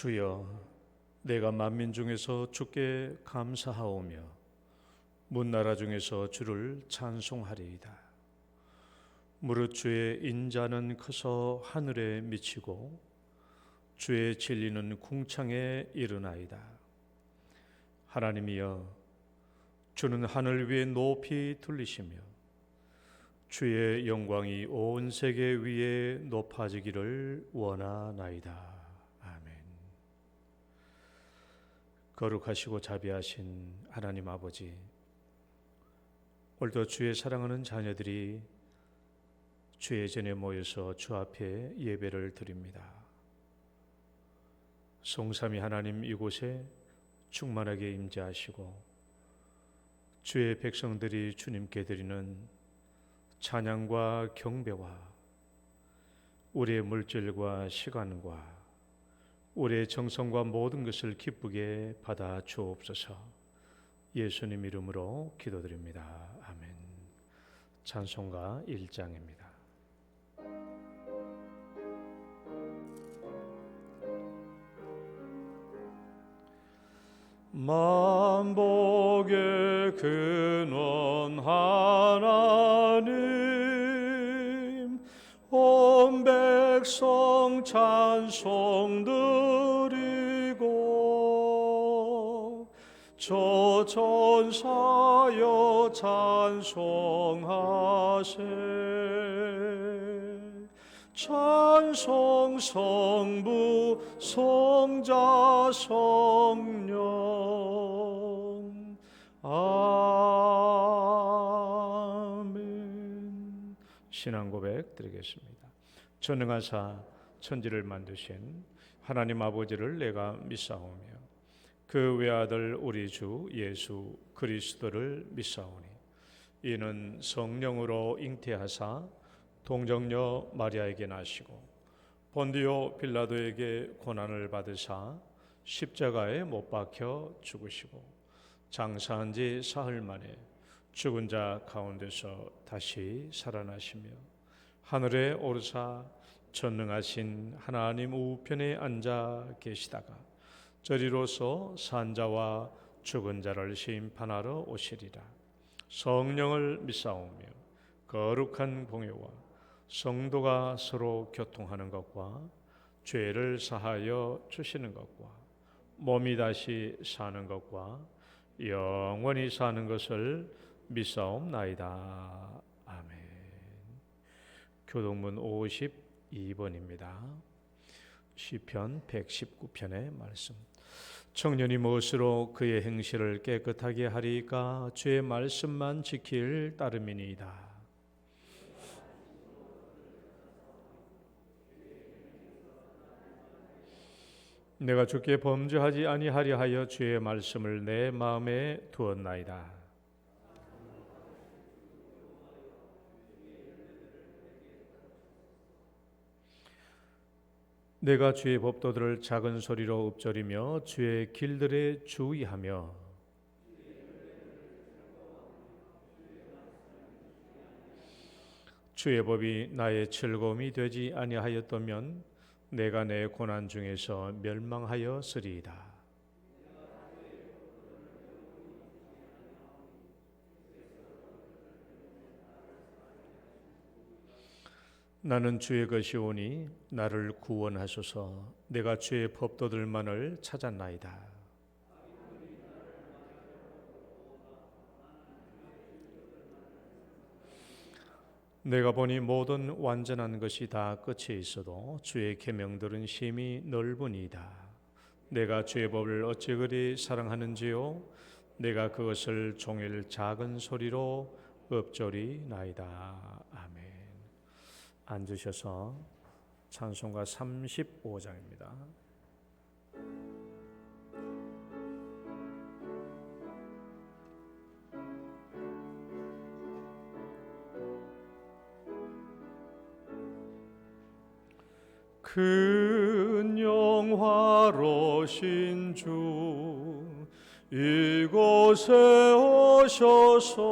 주여, 내가 만민 중에서 주께 감사하오며 문나라 중에서 주를 찬송하리이다. 무릇 주의 인자는 커서 하늘에 미치고 주의 진리는 궁창에 이르나이다. 하나님이여, 주는 하늘 위에 높이 들리시며 주의 영광이 온 세계 위에 높아지기를 원하나이다. 아멘. 거룩하시고 자비하신 하나님 아버지, 오늘도 주의 사랑하는 자녀들이 주의 전에 모여서 주 앞에 예배를 드립니다. 성삼위 하나님, 이곳에 충만하게 임재하시고 주의 백성들이 주님께 드리는 찬양과 경배와 우리의 물질과 시간과 우리의 정성과 모든 것을 기쁘게 받아 주옵소서. 예수님 이름으로 기도드립니다. 아멘. 찬송가 1장입니다. 만복의 근원 하나님, 온 백성 찬송 드리고 저 천사여 찬송하세. 찬송 성부 성자 성령. 아멘. 신앙 고백 드리겠습니다. 전능하사 천지를 만드신 하나님 아버지를 내가 믿사오며 그 외아들 우리 주 예수 그리스도를 믿사오니 이는 성령으로 잉태하사 동정녀 마리아에게 나시고 본디오 빌라도에게 고난을 받으사 십자가에 못 박혀 죽으시고 장사한 지 사흘 만에 죽은 자 가운데서 다시 살아나시며 하늘에 오르사 전능하신 하나님 우편에 앉아 계시다가 저리로서 산자와 죽은 자를 심판하러 오시리라. 성령을 믿사오며 거룩한 공예와 성도가 서로 교통하는 것과 죄를 사하여 주시는 것과 몸이 다시 사는 것과 영원히 사는 것을 믿사옵나이다. 아멘. 교동문 52번입니다. 시편 119편의 말씀. 청년이 무엇으로 그의 행실을 깨끗하게 하리까? 주의 말씀만 지킬 따름이니이다. 내가 주께 범죄하지 아니하려 하여 주의 말씀을 내 마음에 두었나이다. 내가 주의 법도들을 작은 소리로 읊조리며 주의 길들에 주의하며 주의 법이 나의 즐거움이 되지 아니하였다면 내가 내 고난 중에서 멸망하였으리이다. 나는 주의 것이오니 나를 구원하소서. 내가 주의 법도들만을 찾았나이다. 내가 보니 모든 완전한 것이 다 끝이 있어도 주의 계명들은 심히 넓으니이다. 내가 주의 법을 어찌 그리 사랑하는지요. 내가 그것을 종일 작은 소리로 읊조리나이다. 아멘. 앉으셔서 찬송가 35장입니다. 큰 영화로신 주 이곳에 오셔서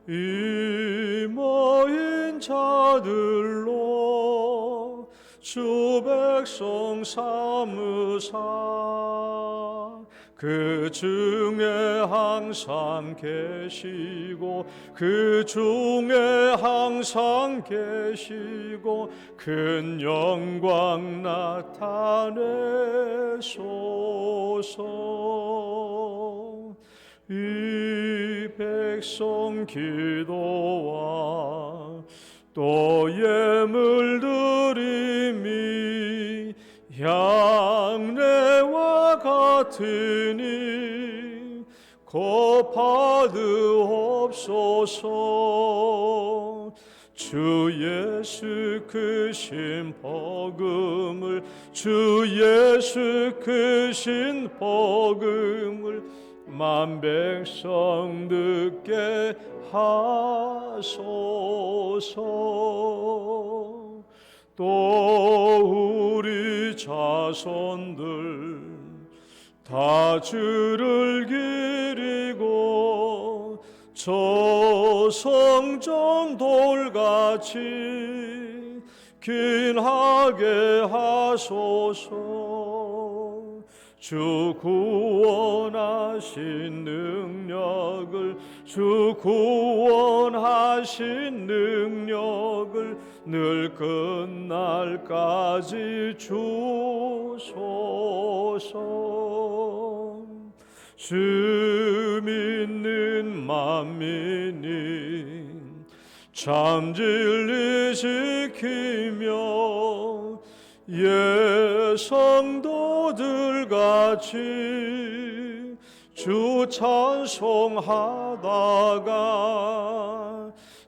이 모인 자들로 주 백성 삼으사 그 중에 항상 계시고 그 중에 항상 계시고 큰 영광 나타내소서. 이 백성 기도와 또 예물 드림이 향례와 같으니 곱하드옵소서. 주 예수 크신 복음을 주 예수 크신 복음을 만 백성 듣게 하소서. 또 우리 자손들 다 주를 기리고 저 성전 돌같이 길하게 하소서. 주 구원하신 능력을 주 구원하신 능력을 늘 끝날까지 주소서. 주 믿는 만민이 참 진리 지키며 예성도들 같이 주 찬송하다가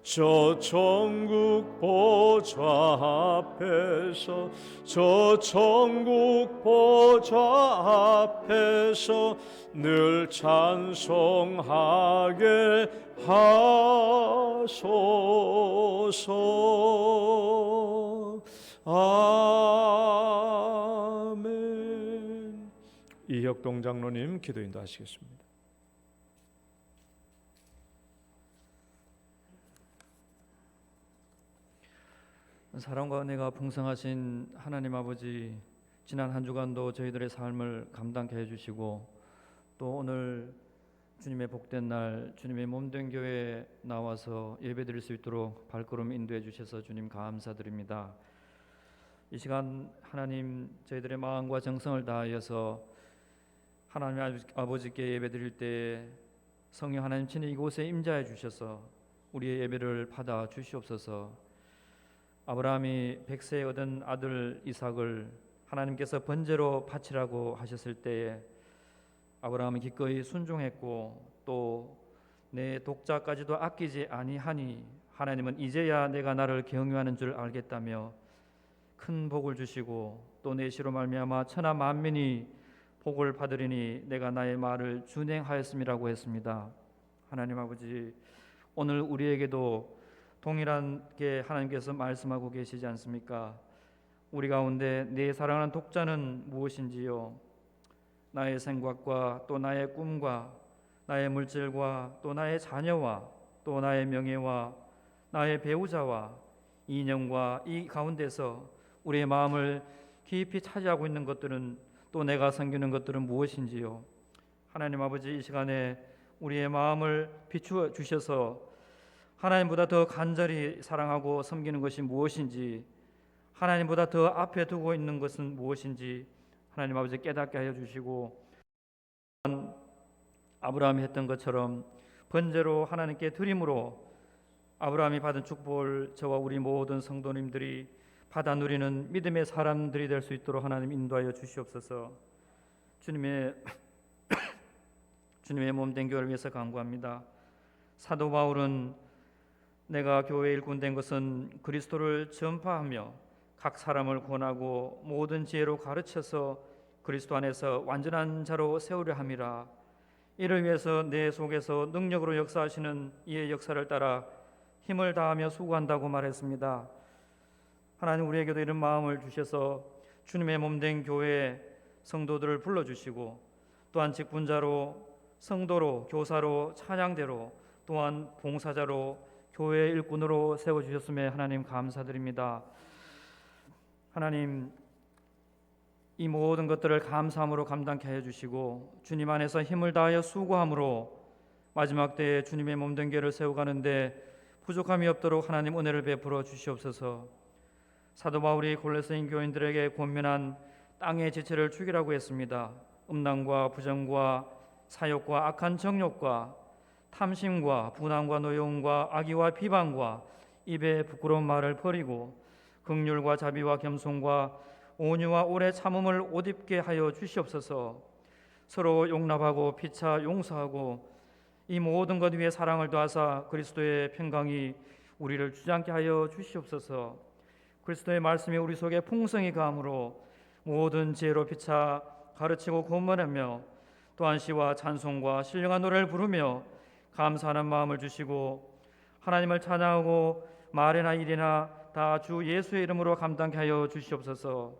저 천국 보좌 앞에서 저 천국 보좌 앞에서 늘 찬송하게 하소서. 아멘. 이혁동 장로님 기도 인도하시겠습니다. 사랑과 은혜가 풍성하신 하나님 아버지, 지난 한 주간도 저희들의 삶을 감당케 해주시고 또 오늘 주님의 복된 날 주님의 몸된 교회에 나와서 예배드릴 수 있도록 발걸음 인도해 주셔서 주님 감사드립니다. 이 시간 하나님 저희들의 마음과 정성을 다하여서 하나님 아버지께 예배드릴 때 성령 하나님 친히 이곳에 임재해 주셔서 우리의 예배를 받아 주시옵소서. 아브라함이 100세에 얻은 아들 이삭을 하나님께서 번제로 바치라고 하셨을 때에 아브라함은 기꺼이 순종했고 또 내 독자까지도 아끼지 아니하니 하나님은 이제야 내가 나를 경유하는 줄 알겠다며 큰 복을 주시고 또 내 시로 말미암아 천하 만민이 복을 받으리니 내가 나의 말을 준행하였음이라고 했습니다. 하나님 아버지, 오늘 우리에게도 동일하게 하나님께서 말씀하고 계시지 않습니까? 우리 가운데 내 사랑하는 독자는 무엇인지요? 나의 생각과 또 나의 꿈과 나의 물질과 또 나의 자녀와 또 나의 명예와 나의 배우자와 인연과 이 가운데서 우리의 마음을 깊이 차지하고 있는 것들은 또 내가 섬기는 것들은 무엇인지요? 하나님 아버지, 이 시간에 우리의 마음을 비추어 주셔서 하나님보다 더 간절히 사랑하고 섬기는 것이 무엇인지, 하나님보다 더 앞에 두고 있는 것은 무엇인지 하나님 아버지 깨닫게 하여 주시고, 아브라함이 했던 것처럼 번제로 하나님께 드림으로 아브라함이 받은 축복을 저와 우리 모든 성도님들이 받아 누리는 믿음의 사람들이 될 수 있도록 하나님 인도하여 주시옵소서. 주님의 몸된 교회를 위해서 간구합니다. 사도 바울은 내가 교회에 일꾼된 것은 그리스도를 전파하며 각 사람을 권하고 모든 지혜로 가르쳐서 그리스도 안에서 완전한 자로 세우려 함이라. 이를 위해서 내 속에서 능력으로 역사하시는 이의 역사를 따라 힘을 다하며 수고한다고 말했습니다. 하나님, 우리에게도 이런 마음을 주셔서 주님의 몸된 교회 성도들을 불러주시고 또한 직분자로, 성도로, 교사로, 찬양대로, 또한 봉사자로, 교회 일꾼으로 세워주셨음에 하나님 감사드립니다. 하나님, 이 모든 것들을 감사함으로 감당케 해주시고 주님 안에서 힘을 다하여 수고함으로 마지막 때에 주님의 몸된 교회를 세워가는데 부족함이 없도록 하나님 은혜를 베풀어 주시옵소서. 사도 바울이 골로새인 교인들에게 권면한 땅의 지체를 죽이라고 했습니다. 음란과 부정과 사욕과 악한 정욕과 탐심과 분함과 노여움과 악의와 비방과 입에 부끄러운 말을 버리고 긍휼과 자비와 겸손과 온유와 오래 참음을 옷 입게 하여 주시옵소서. 서로 용납하고 피차 용서하고 이 모든 것 위에 사랑을 더하사 그리스도의 평강이 우리를 주장케 하여 주시옵소서. 그리스도의 말씀이 우리 속에 풍성히 가함으로 모든 지혜로 피차 가르치고 권면하며 또한 시와 찬송과 신령한 노래를 부르며 감사하는 마음을 주시고 하나님을 찬양하고 말이나 일이나 다 주 예수의 이름으로 감당케 하여 주시옵소서.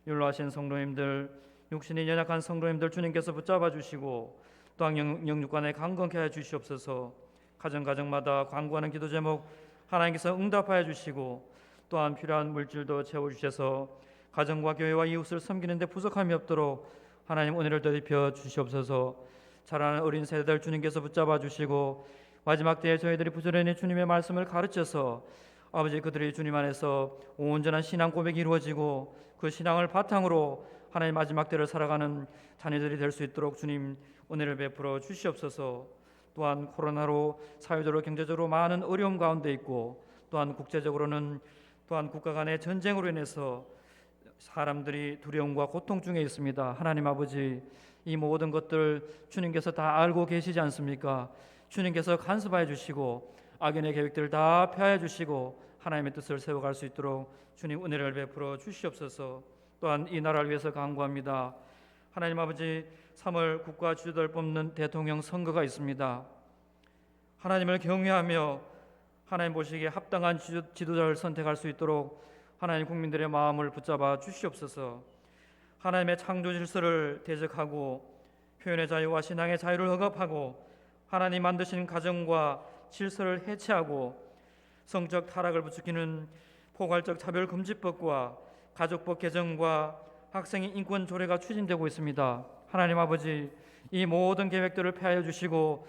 율로하신 성도님들, 육신이 연약한 성도님들 주님께서 붙잡아 주시고 또한 영육간에 강건케 하여 주시옵소서. 가정마다 간구하는 기도 제목 하나님께서 응답하여 주시고 또한 필요한 물질도 채워주셔서 가정과 교회와 이웃을 섬기는 데 부족함이 없도록 하나님 은혜를 더입혀 주시옵소서. 자라는 어린 세대들 주님께서 붙잡아 주시고 마지막 때에 저희들이 부지런히 주님의 말씀을 가르쳐서 아버지 그들이 주님 안에서 온전한 신앙 고백이 이루어지고 그 신앙을 바탕으로 하나님 마지막 때를 살아가는 자녀들이 될 수 있도록 주님 은혜를 베풀어 주시옵소서. 또한 코로나로 사회적으로 경제적으로 많은 어려움 가운데 있고 또한 국제적으로는 또한 국가 간의 전쟁으로 인해서 사람들이 두려움과 고통 중에 있습니다. 하나님 아버지, 이 모든 것들 주님께서 다 알고 계시지 않습니까? 주님께서 간섭하여 주시고 악인의 계획들을 다 폐하여 주시고 하나님의 뜻을 세워갈 수 있도록 주님 은혜를 베풀어 주시옵소서. 또한 이 나라를 위해서 간구합니다. 하나님 아버지, 3월 국가 지도자를 뽑는 대통령 선거가 있습니다. 하나님을 경외하며 하나님 보시기에 합당한 지도자를 선택할 수 있도록 하나님 국민들의 마음을 붙잡아 주시옵소서. 하나님의 창조 질서를 대적하고 표현의 자유와 신앙의 자유를 억압하고 하나님 만드신 가정과 질서를 해체하고 성적 타락을 부추기는 포괄적 차별금지법과 가족법 개정과 학생의 인권 조례가 추진되고 있습니다. 하나님 아버지, 이 모든 계획들을 폐하여 주시고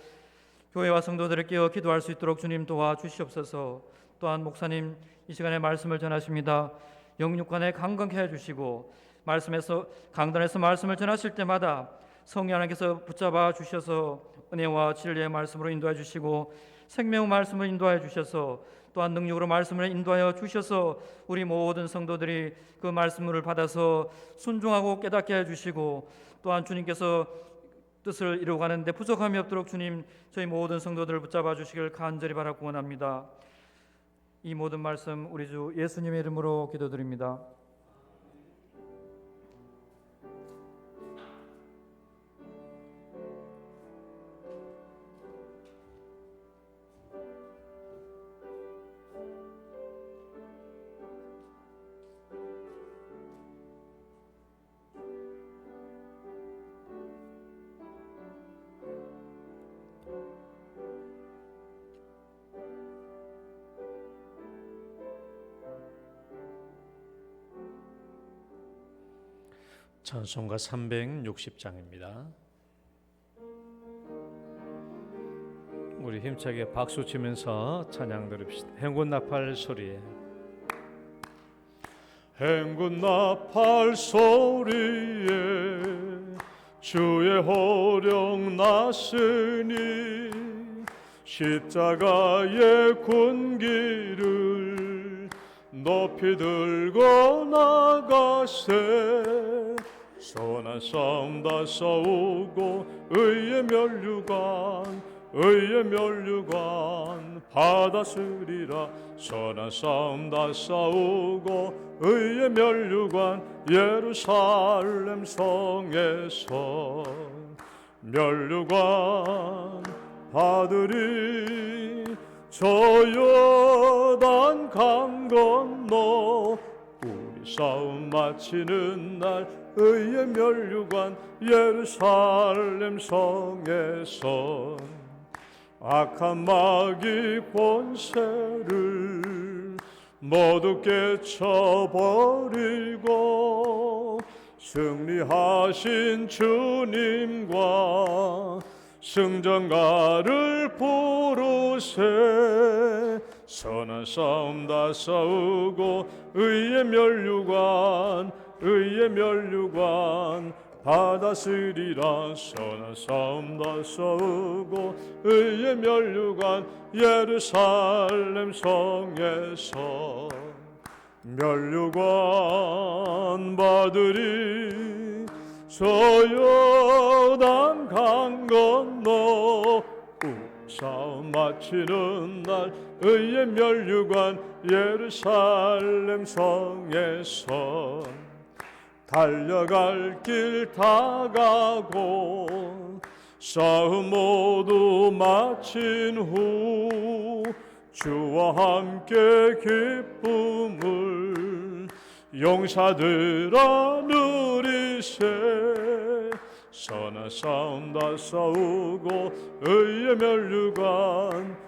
교회와 성도들을 깨어 기도할 수 있도록 주님 도와주시옵소서. 또한 목사님 이 시간에 말씀을 전하십니다. 영육간에 강건케 해주시고 말씀에서 강단에서 말씀을 전하실 때마다 성령 하나님께서 붙잡아 주셔서 은혜와 진리의 말씀으로 인도해 주시고 생명의 말씀을 인도하여 주셔서 또한 능력으로 말씀을 인도하여 주셔서 우리 모든 성도들이 그 말씀을 받아서 순종하고 깨닫게 해주시고 또한 주님께서 뜻을 이루어가는데 부족함이 없도록 주님 저희 모든 성도들을 붙잡아 주시길 간절히 바라고 원합니다. 이 모든 말씀 우리 주 예수님의 이름으로 기도드립니다. 찬송가 360장입니다. 우리 힘차게 박수 치면서 찬양 들읍시다. 행군 나팔 소리에 행군 나팔 소리에 주의 호령 났으니 십자가의 군기를 높이 들고 나가세 선한 싸움 다 싸우고 의의 면류관 받았으리라. 선한 싸움 다 싸우고 의의 면류관 예루살렘 성에서 면류관 받으리. 저 요단 강 건너 우리 싸움 마치는 날 의의 면류관 예루살렘 성에서 악한 마귀 권세를 모두 깨쳐버리고 승리하신 주님과 승전가를 부르세. 선한 싸움 다 싸우고 의의 면류관 받았으리라. 선한 싸움 다 싸우고 의의 면류관 예루살렘 성에서 면류관 받으리. 소요단 강 건너 싸움 마치는 날 의의 면류관 예루살렘 성에서 달려갈 길 다 가고 싸움 모두 마친 후 주와 함께 기쁨을 용사들아 누리세. 선한 싸움 다 싸우고 의의 면류관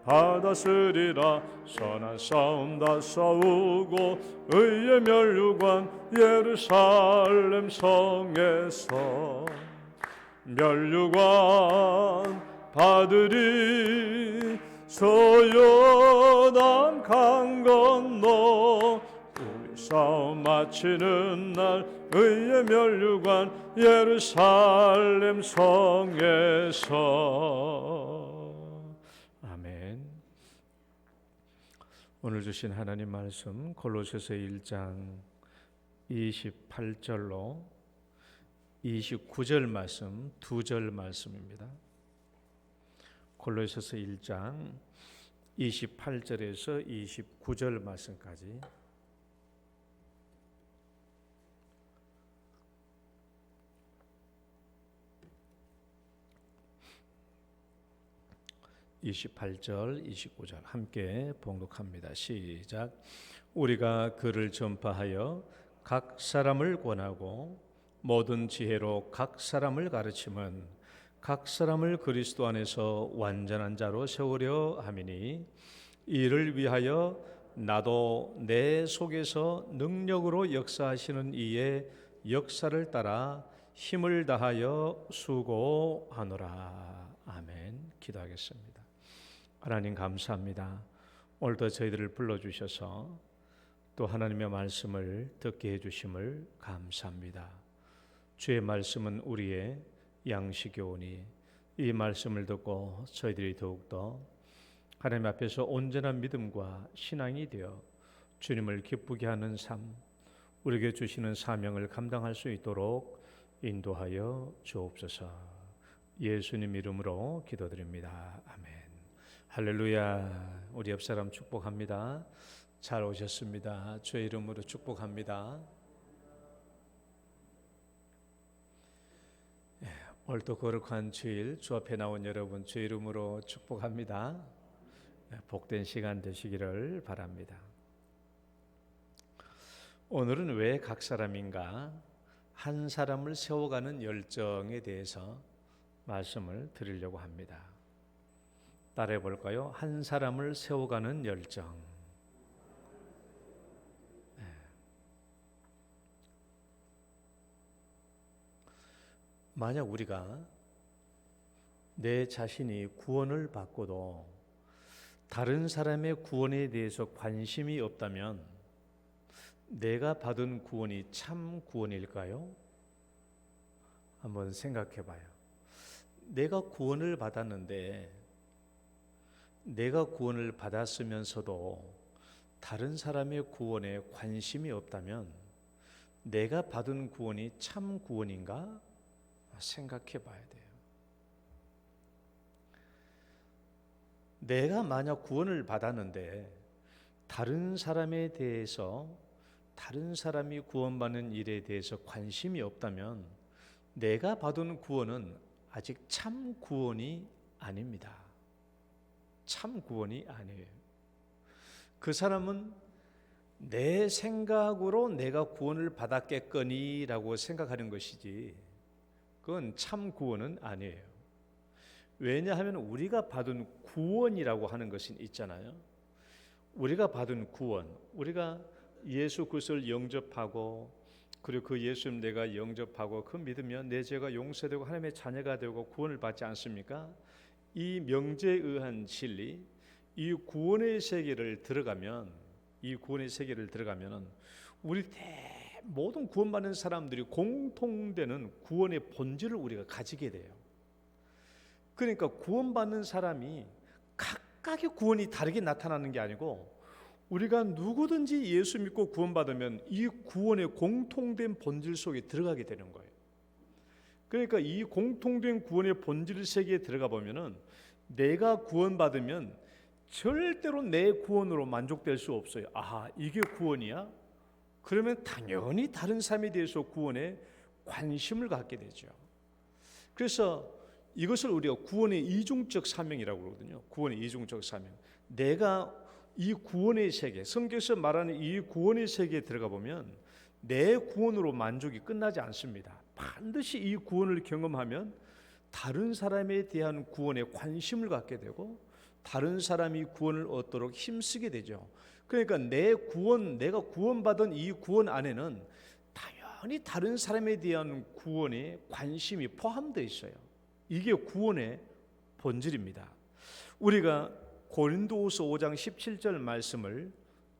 받았으리라. 선한 싸움 다 싸우고 의의 면류관 예루살렘 성에서 면류관 받으리. 소요단 강 건너 우리 싸움 마치는 날 의의 면류관 예루살렘 성에서. 아멘. 오늘 주신 하나님 말씀 골로새서 1장 28절로 29절 말씀, 2절 말씀입니다. 골로새서 1장 28절에서 29절 말씀까지. (28절) (29절) 함께 봉독합니다. 시작. 우리가 그를 전파하여 각 사람을 권하고 모든 지혜로 각 사람을 가르침은 각 사람을 그리스도 안에서 완전한 자로 세우려 함이니, 이를 위하여 나도 내 속에서 능력으로 역사하시는 이의 역사를 따라 힘을 다하여 수고하노라. 아멘. 기도하겠습니다. 하나님 감사합니다. 오늘도 저희들을 불러주셔서 또 하나님의 말씀을 듣게 해주심을 감사합니다. 주의 말씀은 우리의 양식이 오니 이 말씀을 듣고 저희들이 더욱더 하나님 앞에서 온전한 믿음과 신앙이 되어 주님을 기쁘게 하는 삶, 우리에게 주시는 사명을 감당할 수 있도록 인도하여 주옵소서. 예수님 이름으로 기도드립니다. 아멘. 할렐루야. 우리 옆 사람 축복합니다. 잘 오셨습니다. 주의 이름으로 축복합니다. 오늘도 거룩한 주일 주 앞에 나온 여러분 주의 이름으로 축복합니다. 복된 시간 되시기를 바랍니다. 오늘은 왜 각 사람인가? 한 사람을 세워가는 열정에 대해서 말씀을 드리려고 합니다. 따라해 볼까요? 한 사람을 세워가는 열정. 만약 우리가 내 자신이 구원을 받고도 다른 사람의 구원에 대해서 관심이 없다면 내가 받은 구원이 참 구원일까요? 한번 생각해 봐요. 내가 구원을 받았는데 내가 구원을 받았으면서도 다른 사람의 구원에 관심이 없다면 내가 받은 구원이 참 구원인가? 생각해 봐야 돼요. 내가 만약 구원을 받았는데 다른 사람에 대해서, 다른 사람이 구원받는 일에 대해서 관심이 없다면 내가 받은 구원은 아직 참 구원이 아닙니다. 참 구원이 아니에요. 그 사람은 내 생각으로 내가 구원을 받았겠거니라고 생각하는 것이지 그건 참 구원은 아니에요. 왜냐하면 우리가 받은 구원이라고 하는 것은 있잖아요. 우리가 받은 구원, 우리가 예수 그리스도를 영접하고 그리고 그 예수님 내가 영접하고 그 믿으면 내 죄가 용서되고 하나님의 자녀가 되고 구원을 받지 않습니까? 이 명제에 의한 진리, 이 구원의 세계를 들어가면 우리 모든 구원받는 사람들이 공통되는 구원의 본질을 우리가 가지게 돼요. 그러니까 구원받는 사람이 각각의 구원이 다르게 나타나는 게 아니고 우리가 누구든지 예수 믿고 구원받으면 이 구원의 공통된 본질 속에 들어가게 되는 거예요. 그러니까 이 공통된 구원의 본질 세계에 들어가 보면은 내가 구원받으면 절대로 내 구원으로 만족될 수 없어요. 아, 이게 구원이야? 그러면 당연히 다른 삶에 대해서 구원에 관심을 갖게 되죠. 그래서 이것을 우리가 구원의 이중적 사명이라고 그러거든요. 구원의 이중적 사명. 내가 이 구원의 세계, 성경에서 말하는 이 구원의 세계에 들어가 보면 내 구원으로 만족이 끝나지 않습니다. 반드시 이 구원을 경험하면 다른 사람에 대한 구원에 관심을 갖게 되고 다른 사람이 구원을 얻도록 힘쓰게 되죠. 그러니까 내가 구원받은 이 구원 안에는 당연히 다른 사람에 대한 구원에 관심이 포함되어 있어요. 이게 구원의 본질입니다. 우리가 고린도후서 5장 17절 말씀을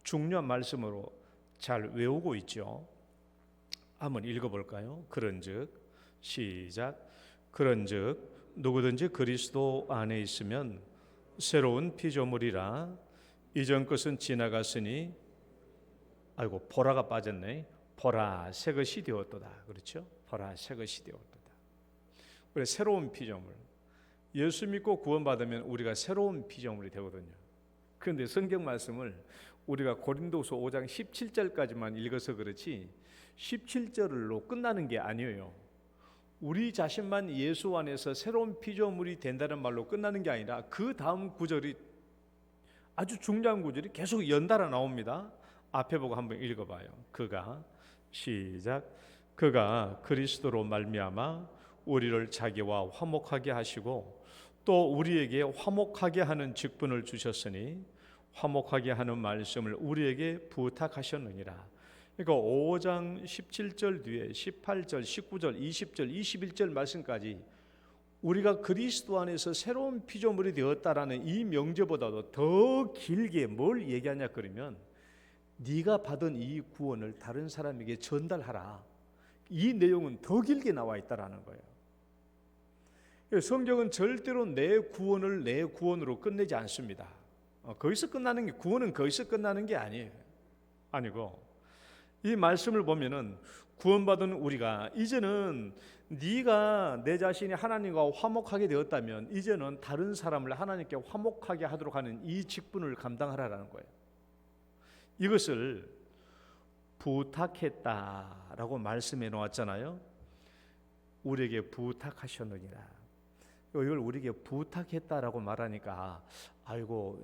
중요한 말씀으로 잘 외우고 있죠. 한번 읽어볼까요? 그런즉 시작. 그런즉 누구든지 그리스도 안에 있으면 새로운 피조물이라 이전 것은 지나갔으니 보라가 빠졌네. 보라 새 것이 되었도다. 그렇죠? 보라 새 것이 되었도다. 우리 새로운 피조물. 예수 믿고 구원받으면 우리가 새로운 피조물이 되거든요. 그런데 성경 말씀을 우리가 고린도서 5장 17절까지만 읽어서 그렇지 17절로 끝나는 게 아니에요. 우리 자신만 예수 안에서 새로운 피조물이 된다는 말로 끝나는 게 아니라 그 다음 구절이 아주 중요한 구절이 계속 연달아 나옵니다. 앞에 보고 한번 읽어봐요. 시작. 그가 그리스도로 말미암아 우리를 자기와 화목하게 하시고 또 우리에게 화목하게 하는 직분을 주셨으니 화목하게 하는 말씀을 우리에게 부탁하셨느니라. 그러니까 5장 17절 뒤에 18절, 19절, 20절, 21절 말씀까지 우리가 그리스도 안에서 새로운 피조물이 되었다라는 이 명제보다도 더 길게 뭘 얘기하냐 그러면 네가 받은 이 구원을 다른 사람에게 전달하라. 이 내용은 더 길게 나와 있다라는 거예요. 성경은 절대로 내 구원을 내 구원으로 끝내지 않습니다. 거기서 끝나는 게 구원은 거기서 끝나는 게 아니고 이 말씀을 보면은 구원받은 우리가 이제는 네가 내 자신이 하나님과 화목하게 되었다면 이제는 다른 사람을 하나님께 화목하게 하도록 하는 이 직분을 감당하라는 거예요. 이것을 부탁했다라고 말씀해 놓았잖아요. 우리에게 부탁하셨느니라. 이걸 우리에게 부탁했다라고 말하니까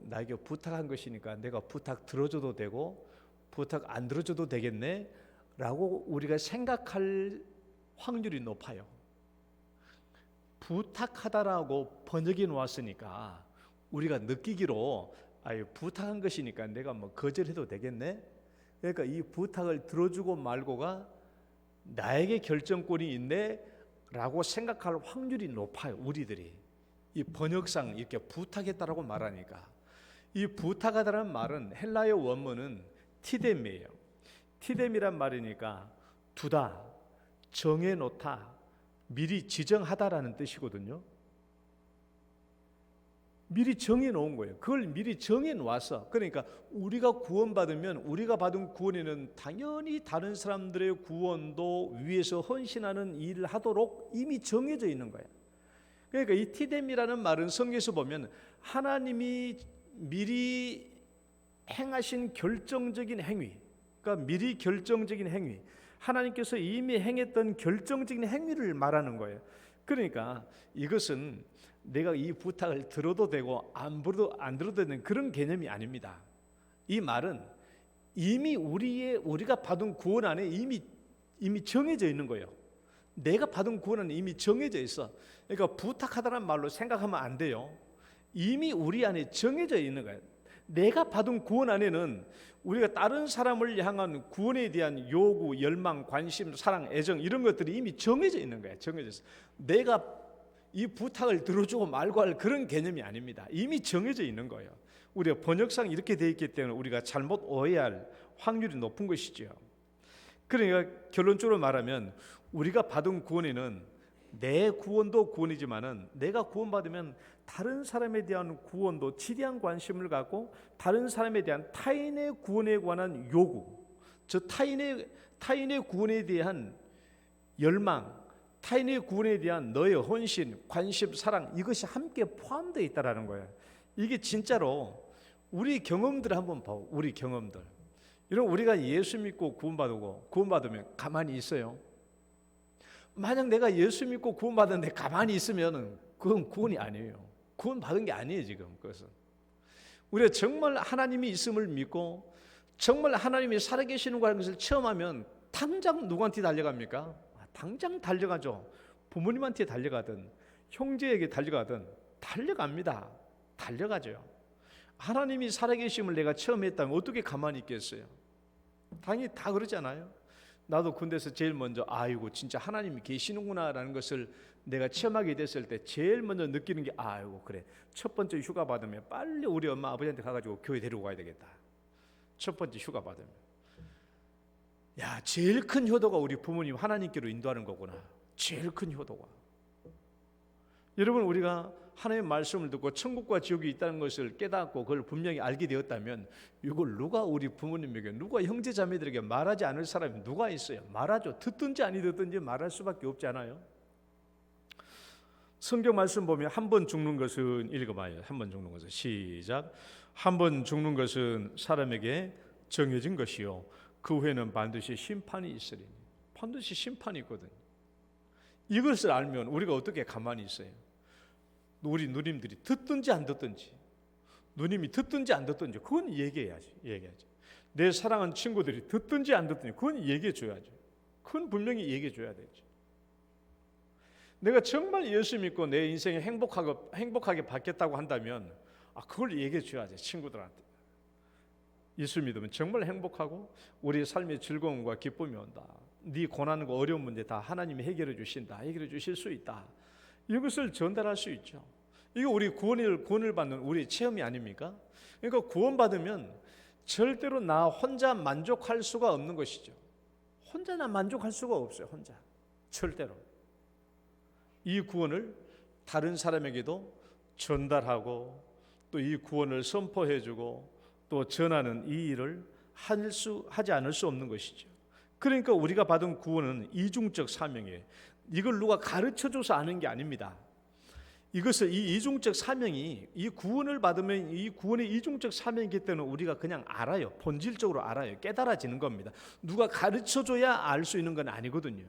나에게 부탁한 것이니까 내가 부탁 들어줘도 되고 부탁 안 들어줘도 되겠네 라고 우리가 생각할 확률이 높아요. 부탁하다라고 번역해 놓았으니까 우리가 느끼기로 부탁한 것이니까 내가 거절해도 되겠네. 그러니까 이 부탁을 들어주고 말고가 나에게 결정권이 있네 라고 생각할 확률이 높아요. 우리들이 이 번역상 이렇게 부탁했다라고 말하니까 이 부탁하다라는 말은 헬라어 원문은 티뎀이에요. 티뎀이란 말이니까 두다, 정해놓다, 미리 지정하다라는 뜻이거든요. 미리 정해놓은 거예요. 그걸 미리 정해놓아서 그러니까 우리가 구원받으면 우리가 받은 구원에는 당연히 다른 사람들의 구원도 위해서 헌신하는 일을 하도록 이미 정해져 있는 거예요. 그러니까 이 티뎀이라는 말은 성경에서 보면 하나님이 미리 행하신 결정적인 행위, 그러니까 미리 결정적인 행위, 하나님께서 이미 행했던 결정적인 행위를 말하는 거예요. 그러니까 이것은 내가 이 부탁을 들어도 되고 안 들어도 되는 그런 개념이 아닙니다. 이 말은 이미 우리가 받은 구원 안에 이미 정해져 있는 거예요. 내가 받은 구원 안에 이미 정해져 있어. 그러니까 부탁하다는 말로 생각하면 안 돼요. 이미 우리 안에 정해져 있는 거예요. 내가 받은 구원 안에는 우리가 다른 사람을 향한 구원에 대한 요구, 열망, 관심, 사랑, 애정 이런 것들이 이미 정해져 있는 거예요. 정해져서 내가 이 부탁을 들어주고 말고 할 그런 개념이 아닙니다. 이미 정해져 있는 거예요. 우리가 번역상 이렇게 되어 있기 때문에 우리가 잘못 오해할 확률이 높은 것이죠. 그러니까 결론적으로 말하면 우리가 받은 구원에는 내 구원도 구원이지만은 내가 구원받으면 다른 사람에 대한 구원도 지대한 관심을 갖고 다른 사람에 대한 타인의 구원에 관한 요구, 저 타인의 구원에 대한 열망, 타인의 구원에 대한 너의 헌신, 관심, 사랑 이것이 함께 포함되어 있다라는 거예요. 이게 진짜로 우리 경험들 한번 봐. 우리 경험들. 이런 우리가 예수 믿고 구원받으면 가만히 있어요. 만약 내가 예수 믿고 구원받았는데 가만히 있으면 그건 구원이 아니에요. 구원받은 게 아니에요. 지금 그것은 우리가 정말 하나님이 있음을 믿고 정말 하나님이 살아계시는 것을 체험하면 당장 누구한테 달려갑니까? 당장 달려가죠. 부모님한테 달려가든 형제에게 달려가든 달려갑니다. 달려가죠. 하나님이 살아계심을 내가 체험했다면 어떻게 가만히 있겠어요? 당연히 다 그러잖아요. 나도 군대에서 제일 먼저 아이고 진짜 하나님이 계시는구나라는 것을 내가 체험하게 됐을 때 제일 먼저 느끼는 게 아이고 그래 첫 번째 휴가 받으면 빨리 우리 엄마 아버지한테 가가지고 교회 데리고 가야 되겠다. 첫 번째 휴가 받으면 야 제일 큰 효도가 우리 부모님 하나님께로 인도하는 거구나. 제일 큰 효도가. 여러분 우리가 하나님의 말씀을 듣고 천국과 지옥이 있다는 것을 깨닫고 그걸 분명히 알게 되었다면 이걸 누가 우리 부모님에게 누가 형제 자매들에게 말하지 않을 사람이 누가 있어요? 말하죠. 듣든지 아니 듣든지 말할 수밖에 없지 않아요? 성경 말씀 보면 한 번 죽는 것은 읽어봐요. 한 번 죽는 것은 시작. 한 번 죽는 것은 사람에게 정해진 것이요 그 후에는 반드시 심판이 있으리니. 반드시 심판이 있거든요. 이것을 알면 우리가 어떻게 가만히 있어요? 우리 누님들이 듣든지 안 듣든지 누님이 듣든지 안 듣든지 그건 얘기해야지. 내 사랑하는 친구들이 듣든지 안 듣든지 그건 얘기해 줘야죠. 그건 분명히 얘기해 줘야 되죠. 내가 정말 예수 믿고 내 인생이 행복하게 바뀌었다고 한다면 그걸 얘기해 줘야지. 친구들한테 예수 믿으면 정말 행복하고 우리의 삶의 즐거움과 기쁨이 온다. 네 고난과 어려운 문제 다 하나님이 해결해 주신다. 해결해 주실 수 있다. 이것을 전달할 수 있죠. 이거 우리 구원을 받는 우리의 체험이 아닙니까? 그러니까 구원받으면 절대로 나 혼자 만족할 수가 없는 것이죠. 혼자 나 만족할 수가 없어요. 혼자 절대로. 이 구원을 다른 사람에게도 전달하고 또 이 구원을 선포해주고 또 전하는 이 일을 하지 않을 수 없는 것이죠. 그러니까 우리가 받은 구원은 이중적 사명이에요. 이걸 누가 가르쳐줘서 아는 게 아닙니다. 이것을 이 이중적 사명이 이 구원을 받으면 이 구원의 이중적 사명이기 때문에 우리가 그냥 알아요. 본질적으로 알아요. 깨달아지는 겁니다. 누가 가르쳐줘야 알 수 있는 건 아니거든요.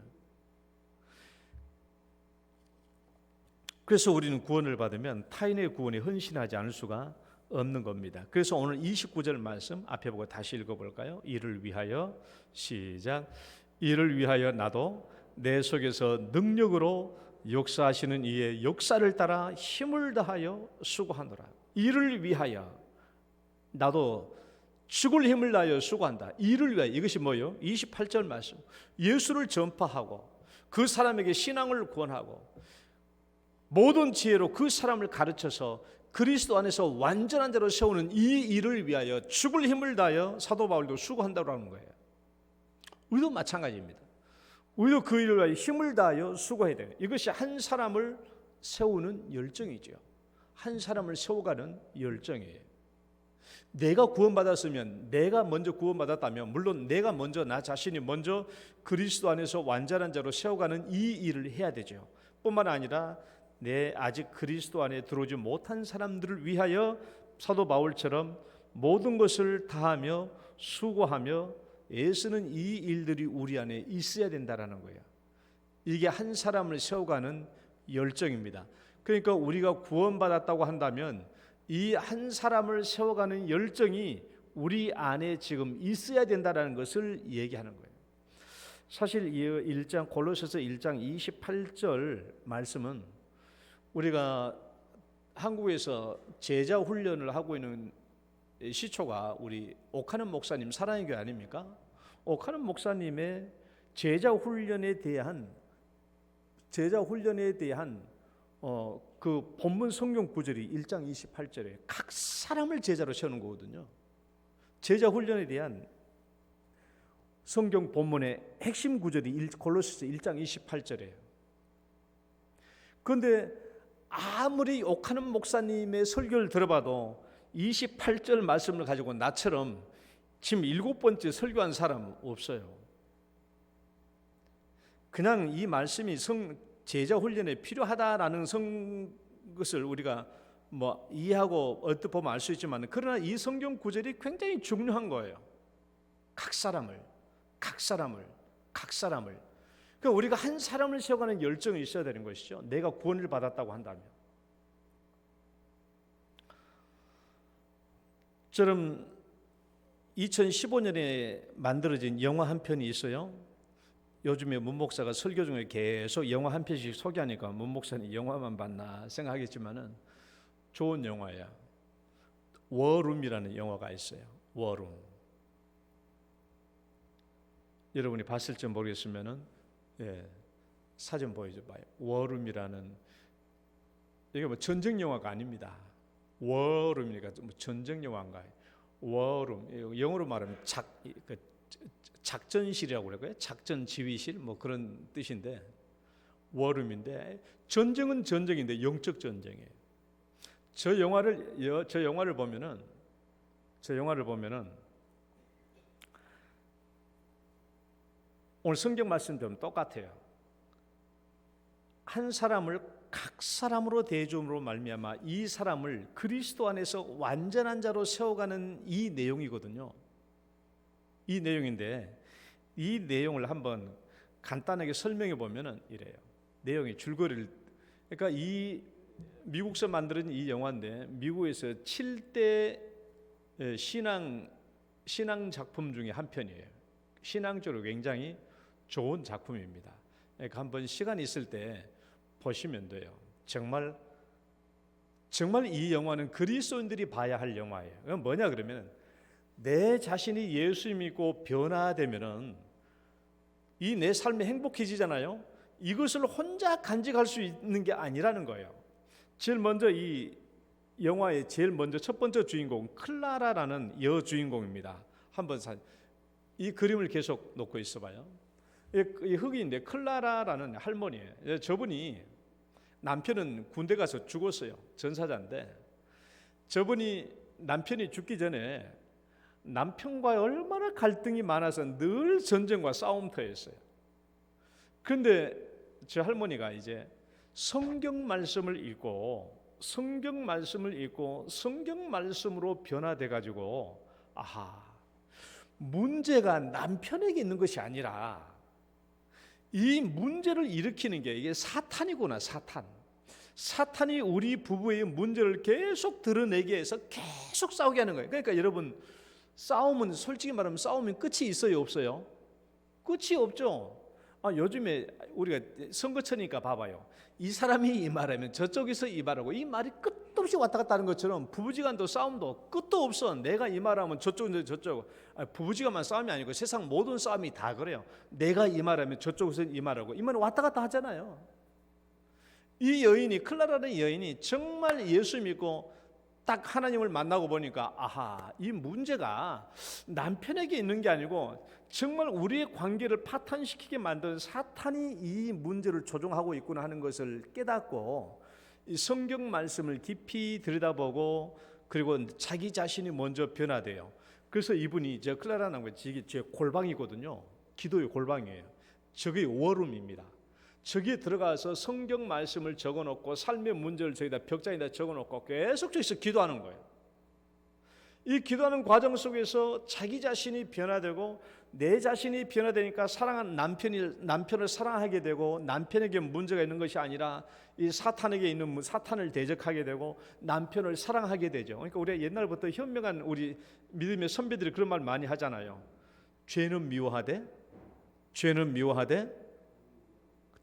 그래서 우리는 구원을 받으면 타인의 구원에 헌신하지 않을 수가 없는 겁니다. 그래서 오늘 29절 말씀 앞에 보고 다시 읽어볼까요? 이를 위하여 시작. 이를 위하여 나도 내 속에서 능력으로 역사하시는 이의 역사를 따라 힘을 다하여 수고하노라. 이를 위하여 나도 죽을 힘을 다하여 수고한다. 이를 위하여. 이것이 뭐예요? 28절 말씀. 예수를 전파하고 그 사람에게 신앙을 구원하고 모든 지혜로 그 사람을 가르쳐서 그리스도 안에서 완전한 자로 세우는 이 일을 위하여 죽을 힘을 다하여 사도 바울도 수고한다고 하는 거예요. 우리도 마찬가지입니다. 우리도 그 일을 위하여 힘을 다하여 수고해야 돼요. 이것이 한 사람을 세우는 열정이죠. 한 사람을 세워가는 열정이에요. 내가 구원받았으면 내가 먼저 구원받았다면 물론 내가 먼저 나 자신이 먼저 그리스도 안에서 완전한 자로 세워가는 이 일을 해야 되죠. 뿐만 아니라 내 아직 그리스도 안에 들어오지 못한 사람들을 위하여 사도 바울처럼 모든 것을 다하며 수고하며 애쓰는 이 일들이 우리 안에 있어야 된다라는 거예요. 이게 한 사람을 세워가는 열정입니다. 그러니까 우리가 구원받았다고 한다면 이 한 사람을 세워가는 열정이 우리 안에 지금 있어야 된다라는 것을 얘기하는 거예요. 사실 이 골로새서 1장 28절 말씀은 우리가 한국에서 제자 훈련을 하고 있는 시초가 우리 옥하는 목사님 사랑의 교회 아닙니까? 옥하는 목사님의 제자 훈련에 대한 그 본문 성경 구절이 1장 28절에 각 사람을 제자로 세우는 거거든요. 제자 훈련에 대한 성경 본문의 핵심 구절이 골로새서 1장 28절이에요. 그런데 아무리 옥하는 목사님의 설교를 들어봐도 28절 말씀을 가지고 나처럼 지금 7번째 설교한 사람 없어요. 그냥 이 말씀이 제자 훈련에 필요하다라는 것을 우리가 이해하고 얼뜻 보면 알 수 있지만, 그러나 이 성경 구절이 굉장히 중요한 거예요. 각 사람을. 그러니까 우리가 한 사람을 세워가는 열정이 있어야 되는 것이죠. 내가 구원을 받았다고 한다면. 저는 2015년에 만들어진 영화 한 편이 있어요. 요즘에 문 목사가 설교 중에 계속 영화 한 편씩 소개하니까 문 목사는 영화만 봤나 생각하겠지만은 좋은 영화야. 워룸이라는 영화가 있어요. 워룸. 여러분이 봤을지 모르겠으면은 사진 보여줘봐요. 워룸이라는, 이게 뭐 전쟁 영화가 아닙니다. 워룸이니까 뭐 전쟁 영화인가요? 워룸, 영어로 말하면 작전실이라고 그럴까요? 작전 지휘실 뭐 그런 뜻인데, 워룸인데 전쟁은 전쟁인데 영적 전쟁이에요. 저 영화를 보면은 오늘 성경 말씀처럼 똑같아요. 한 사람을 각 사람으로 대해줌으로 말미암아 이 사람을 그리스도 안에서 완전한 자로 세워가는 이 내용이거든요. 이 내용인데, 이 내용을 한번 간단하게 설명해 보면은 이래요. 내용의 줄거리를, 그러니까 이 미국에서 만든 이 영화인데, 미국에서 7대 신앙 작품 중에 한 편이에요. 신앙적으로 굉장히 좋은 작품입니다. 그러니까 한번 시간 있을 때 보시면 돼요. 정말 이 영화는 그리스도인들이 봐야 할 영화예요. 그건 뭐냐 그러면, 내 자신이 예수 믿고 변화되면은 이 내 삶이 행복해지잖아요. 이것을 혼자 간직할 수 있는 게 아니라는 거예요. 제일 먼저 이 영화의 첫 번째 주인공 클라라라는 여주인공입니다. 한번 이 그림을 계속 놓고 있어봐요. 이 흑인인데 클라라라는 할머니예요. 저분이, 남편은 군대 가서 죽었어요. 전사자인데, 저분이 남편이 죽기 전에 남편과 얼마나 갈등이 많아서 늘 전쟁과 싸움터였어요. 그런데 저 할머니가 이제 성경 말씀을 읽고 성경 말씀으로 변화돼 가지고, 문제가 남편에게 있는 것이 아니라 이 문제를 일으키는 게 이게 사탄이구나. 사탄이 우리 부부의 문제를 계속 드러내게 해서 계속 싸우게 하는 거예요. 그러니까 여러분, 싸움은 솔직히 말하면 싸우면 끝이 있어요, 없어요? 끝이 없죠. 요즘에 우리가 선거처니까 봐봐요. 이 사람이 이 말하면 저쪽에서 이 말하고, 이 말이 끝도 없이 왔다 갔다 하는 것처럼 부부지간도 싸움도 끝도 없어. 내가 이 말하면 저쪽은 저쪽. 부부지간만 싸움이 아니고 세상 모든 싸움이 다 그래요. 내가 이 말하면 저쪽에서 이 말하고, 이 말은 왔다 갔다 하잖아요. 이 여인이, 클라라는 여인이 정말 예수 믿고 딱 하나님을 만나고 보니까, 이 문제가 남편에게 있는 게 아니고 정말 우리의 관계를 파탄시키게 만든 사탄이 이 문제를 조종하고 있구나 하는 것을 깨닫고, 이 성경 말씀을 깊이 들여다보고, 그리고 자기 자신이 먼저 변화돼요. 그래서 이분이, 저 클라라는 거 제 골방이거든요. 기도의 골방이에요. 저게 워룸입니다. 저기에 들어가서 성경 말씀을 적어놓고 삶의 문제를 저기다 벽장에다 적어놓고 계속 저기서 기도하는 거예요. 이 기도하는 과정 속에서 자기 자신이 변화되고, 내 자신이 변화되니까 사랑하는 남편을 사랑하게 되고, 남편에게 문제가 있는 것이 아니라 이 사탄에게 있는 사탄을 대적하게 되고 남편을 사랑하게 되죠. 그러니까 우리가 옛날부터 현명한 우리 믿음의 선배들이 그런 말 많이 하잖아요. 죄는 미워하되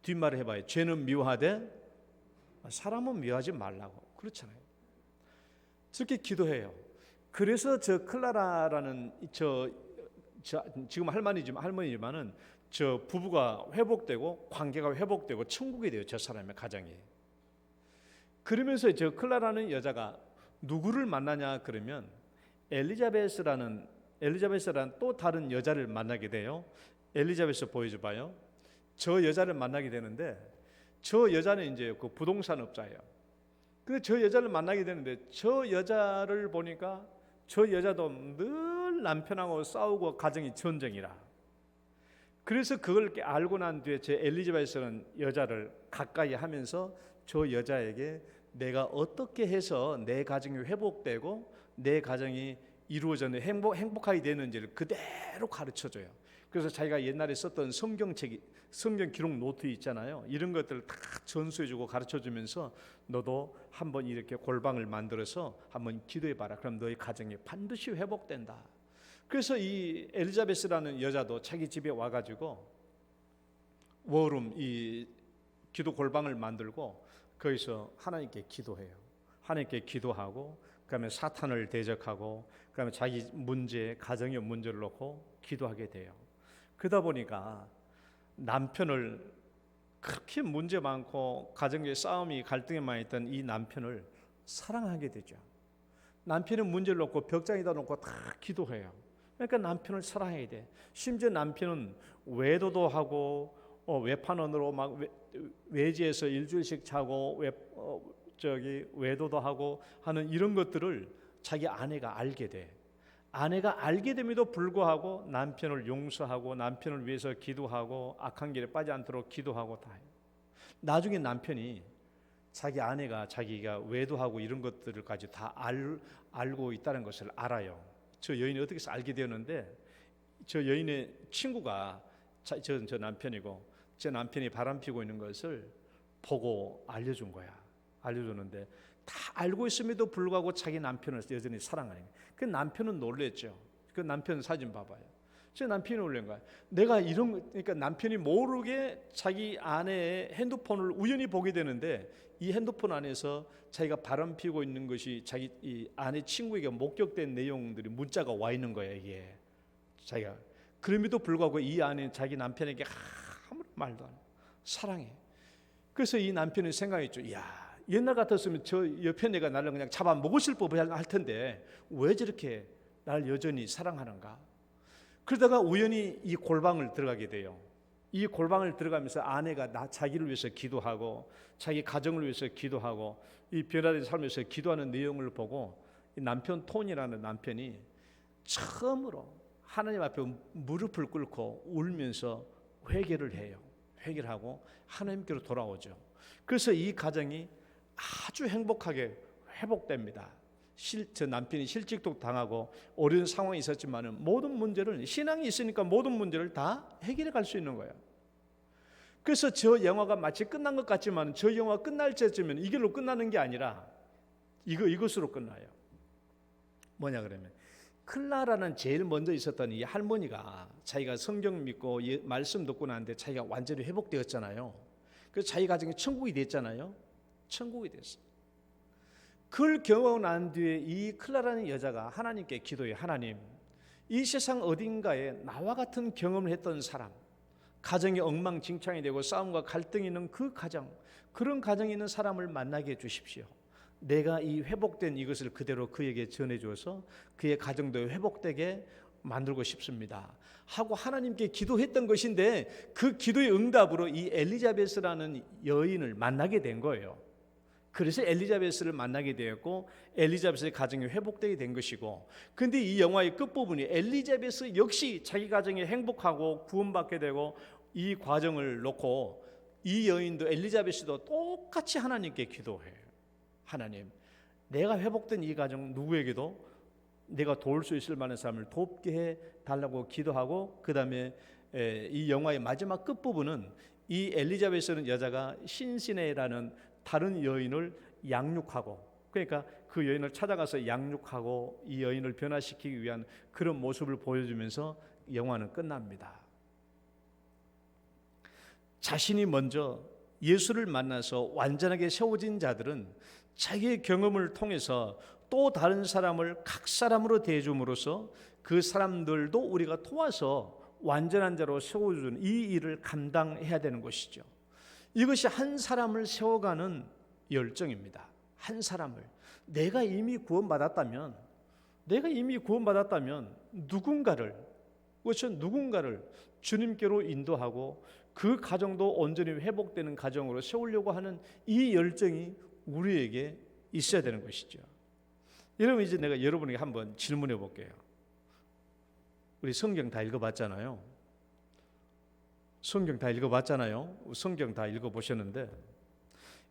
뒷말을 해봐요. 죄는 미워하되 사람은 미워하지 말라고. 그렇잖아요. 저렇게 기도해요. 그래서 저 클라라라는 지금 할머니지만은 저 부부가 회복되고 관계가 회복되고 천국이 돼요. 저 사람의 가정이. 그러면서 저 클라라는 여자가 누구를 만나냐 그러면 엘리자베스라는 또 다른 여자를 만나게 돼요. 엘리자베스 보여줘 봐요. 저 여자를 만나게 되는데 저 여자는 이제 그 부동산 업자예요. 근데 저 여자를 만나게 되는데 저 여자를 보니까 저 여자도 늘 남편하고 싸우고 가정이 전쟁이라. 그래서 그걸 알고 난 뒤에 제 엘리자베스라는 여자를 가까이 하면서 저 여자에게 내가 어떻게 해서 내 가정이 회복되고 내 가정이 이루어져 행복하게 되는지를 그대로 가르쳐줘요. 그래서 자기가 옛날에 썼던 성경 기록 노트 있잖아요. 이런 것들을 다 전수해주고 가르쳐주면서 너도 한번 이렇게 골방을 만들어서 한번 기도해봐라. 그럼 너의 가정이 반드시 회복된다. 그래서 이 엘리자베스라는 여자도 자기 집에 와가지고 워룸 이 기도 골방을 만들고 거기서 하나님께 기도해요. 하나님께 기도하고 그다음에 사탄을 대적하고 그다음에 자기 문제, 가정의 문제를 놓고 기도하게 돼요. 그러다 보니까 남편을 그렇게 문제 많고 가정의 싸움이 갈등이 많이 있던 이 남편을 사랑하게 되죠. 남편의 문제를 놓고 벽장에다 놓고 다 기도해요. 그러니까 남편을 사랑해야 돼. 심지어 남편은 외도도 하고 외판원으로 막 외지에서 일주일씩 자고 외도도 하고 하는 이런 것들을 자기 아내가 알게 돼. 아내가 알게 됨에도 불구하고 남편을 용서하고 남편을 위해서 기도하고 악한 길에 빠지지 않도록 기도하고 다 해요. 나중에 남편이 자기 아내가 자기가 외도하고 이런 것들까지 다 알고 있다는 것을 알아요. 저 여인이 어떻게 해서 알게 되었는데 저 여인의 친구가 저 남편이고 제 남편이 바람피고 있는 것을 보고 알려준 거야. 알려줬는데 다 알고 있음에도 불구하고 자기 남편을 여전히 사랑하는 거야. 그 남편은 놀랬죠. 그 남편 사진 봐봐요. 제 남편이 놀란 거야. 내가 그러니까 남편이 모르게 자기 아내의 핸드폰을 우연히 보게 되는데 이 핸드폰 안에서 자기가 바람피고 있는 것이 자기 이 아내 친구에게 목격된 내용들이 문자가 와 있는 거야. 이게 자기가 그럼에도 불구하고 이 아내는 자기 남편에게 아무 말도 안 해. 사랑해. 그래서 이 남편은 생각했죠. 야, 옛날 같았으면 저 옆에 내가 나를 그냥 잡아 먹었을 법할 텐데 왜 저렇게 날 여전히 사랑하는가? 그러다가 우연히 이 골방을 들어가게 돼요. 이 골방을 들어가면서 아내가 자기를 위해서 기도하고 자기 가정을 위해서 기도하고 이 변화된 삶에서 기도하는 내용을 보고 이 남편 톤이라는 남편이 처음으로 하나님 앞에 무릎을 꿇고 울면서 회개를 해요. 회개를 하고 하나님께로 돌아오죠. 그래서 이 가정이 아주 행복하게 회복됩니다. 저 남편이 실직도 당하고 어려운 상황이 있었지만 모든 문제를 신앙이 있으니까 모든 문제를 다 해결해 갈 수 있는 거예요. 그래서 저 영화가 마치 끝난 것 같지만 저 영화 끝날 때쯤은 이걸로 끝나는 게 아니라 이것으로 끝나요. 뭐냐 그러면 클라라는 제일 먼저 있었던 이 할머니가 자기가 성경 믿고 말씀 듣고 나는데 자기가 완전히 회복되었잖아요. 그래서 자기 가정이 천국이 됐잖아요. 천국이 됐어요. 그걸 경험하고 난 뒤에 이 클라라는 여자가 하나님께 기도해. 하나님, 이 세상 어딘가에 나와 같은 경험을 했던 사람, 가정이 엉망진창이 되고 싸움과 갈등이 있는 그 가정, 그런 가정에 있는 사람을 만나게 해주십시오. 내가 이 회복된 이것을 그대로 그에게 전해줘서 그의 가정도 회복되게 만들고 싶습니다 하고 하나님께 기도했던 것인데 그 기도의 응답으로 이 엘리자베스라는 여인을 만나게 된 거예요. 그래서 엘리자베스를 만나게 되었고 엘리자베스의 가정이 회복되게 된 것이고, 근데 이 영화의 끝부분이 엘리자베스 역시 자기 가정이 행복하고 구원받게 되고 이 과정을 놓고 이 여인도 엘리자베스도 똑같이 하나님께 기도해요. 하나님, 내가 회복된 이 가정 누구에게도 내가 도울 수 있을 만한 사람을 돕게 해달라고 기도하고, 그 다음에 이 영화의 마지막 끝부분은 이 엘리자베스는 여자가 신시네라는 다른 여인을 양육하고, 그러니까 그 여인을 찾아가서 양육하고 이 여인을 변화시키기 위한 그런 모습을 보여주면서 영화는 끝납니다. 자신이 먼저 예수를 만나서 완전하게 세워진 자들은 자기의 경험을 통해서 또 다른 사람을 각 사람으로 대해줌으로써 그 사람들도 우리가 도와서 완전한 자로 세워주는 이 일을 감당해야 되는 것이죠. 이것이 한 사람을 세워가는 열정입니다. 한 사람을 내가 이미 구원받았다면 누군가를 주님께로 인도하고 그 가정도 온전히 회복되는 가정으로 세우려고 하는 이 열정이 우리에게 있어야 되는 것이죠. 여러분, 이제 내가 여러분에게 한번 질문해 볼게요. 우리 성경 다 읽어봤잖아요. 성경 다 읽어보셨는데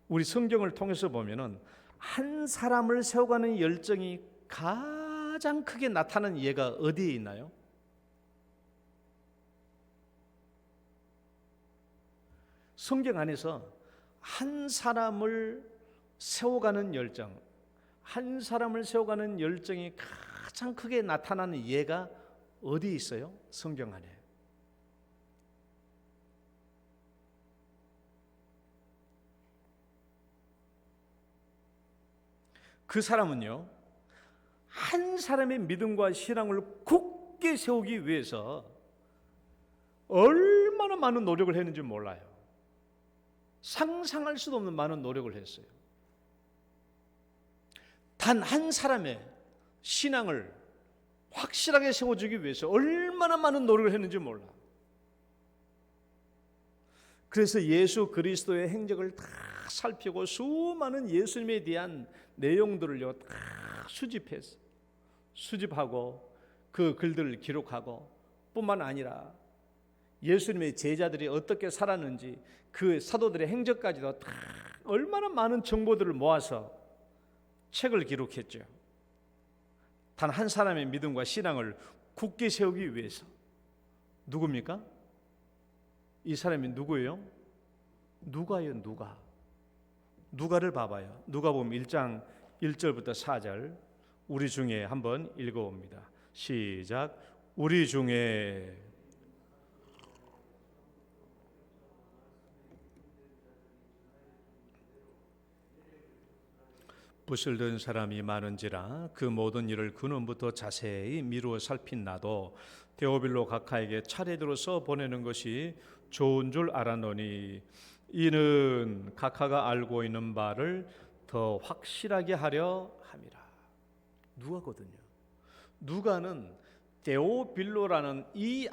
우리 성경을 통해서 보면은 한 사람을 세워가는 열정이 가장 크게 나타나는 예가 어디에 있나요? 성경 안에서 한 사람을 세워가는 열정, 한 사람을 세워가는 열정이 가장 크게 나타나는 예가 어디 있어요? 성경 안에. 그 사람은요, 한 사람의 믿음과 신앙을 굳게 세우기 위해서 얼마나 많은 노력을 했는지 몰라요. 상상할 수도 없는 많은 노력을 했어요. 단 한 사람의 신앙을 확실하게 세워주기 위해서 얼마나 많은 노력을 했는지 몰라. 그래서 예수 그리스도의 행적을 다 살피고 수많은 예수님에 대한 내용들을요 다 수집하고 그 글들을 기록하고 뿐만 아니라 예수님의 제자들이 어떻게 살았는지 그 사도들의 행적까지도 다 얼마나 많은 정보들을 모아서 책을 기록했죠. 단 한 사람의 믿음과 신앙을 굳게 세우기 위해서. 누굽니까? 이 사람이 누구예요? 누가요, 누가. 누가를 봐봐요. 누가복음 1장 1절부터 4절 우리 중에 한번 읽어봅니다. 시작. 우리 중에 붓을 든 사람이 많은지라 그 모든 일을 근원부터 자세히 미루어 살핀 나도 데오빌로 각하에게 차례대로 써 보내는 것이 좋은 줄 알았노니 이는 각하가 알고 있는 바를 더 확실하게 하려 함이라. 누가거든요. 누가는 데오빌로라는 이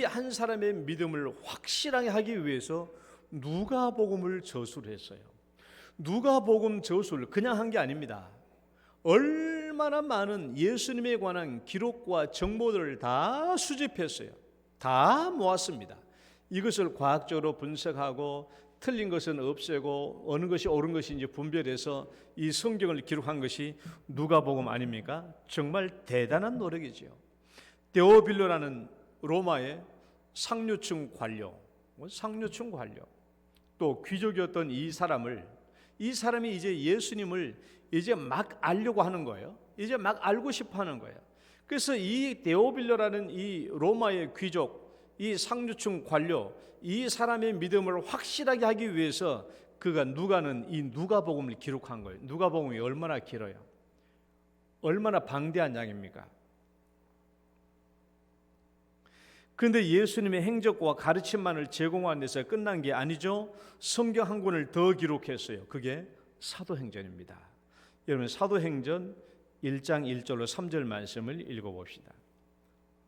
한 사람의 믿음을 확실하게 하기 위해서 누가복음을 저술을 했어요. 누가복음 저술 그냥 한 게 아닙니다. 얼마나 많은 예수님에 관한 기록과 정보들을 다 수집했어요. 다 모았습니다. 이것을 과학적으로 분석하고 틀린 것은 없애고 어느 것이 옳은 것인지 분별해서 이 성경을 기록한 것이 누가복음 아닙니까? 정말 대단한 노력이지요. 데오빌로라는 로마의 상류층 관료, 또 귀족이었던 이 사람이 이제 예수님을 이제 막 알려고 하는 거예요. 이제 막 알고 싶어 하는 거예요. 그래서 이 데오빌로라는 이 로마의 귀족, 이 상류층 관료, 이 사람의 믿음을 확실하게 하기 위해서 누가는 이 누가복음을 기록한 거예요. 누가복음이 얼마나 길어요? 얼마나 방대한 양입니까? 그런데 예수님의 행적과 가르침만을 제공한 데서 끝난 게 아니죠. 성경 한 권을 더 기록했어요. 그게 사도행전입니다. 여러분 사도행전 1장 1절로 3절 말씀을 읽어봅시다.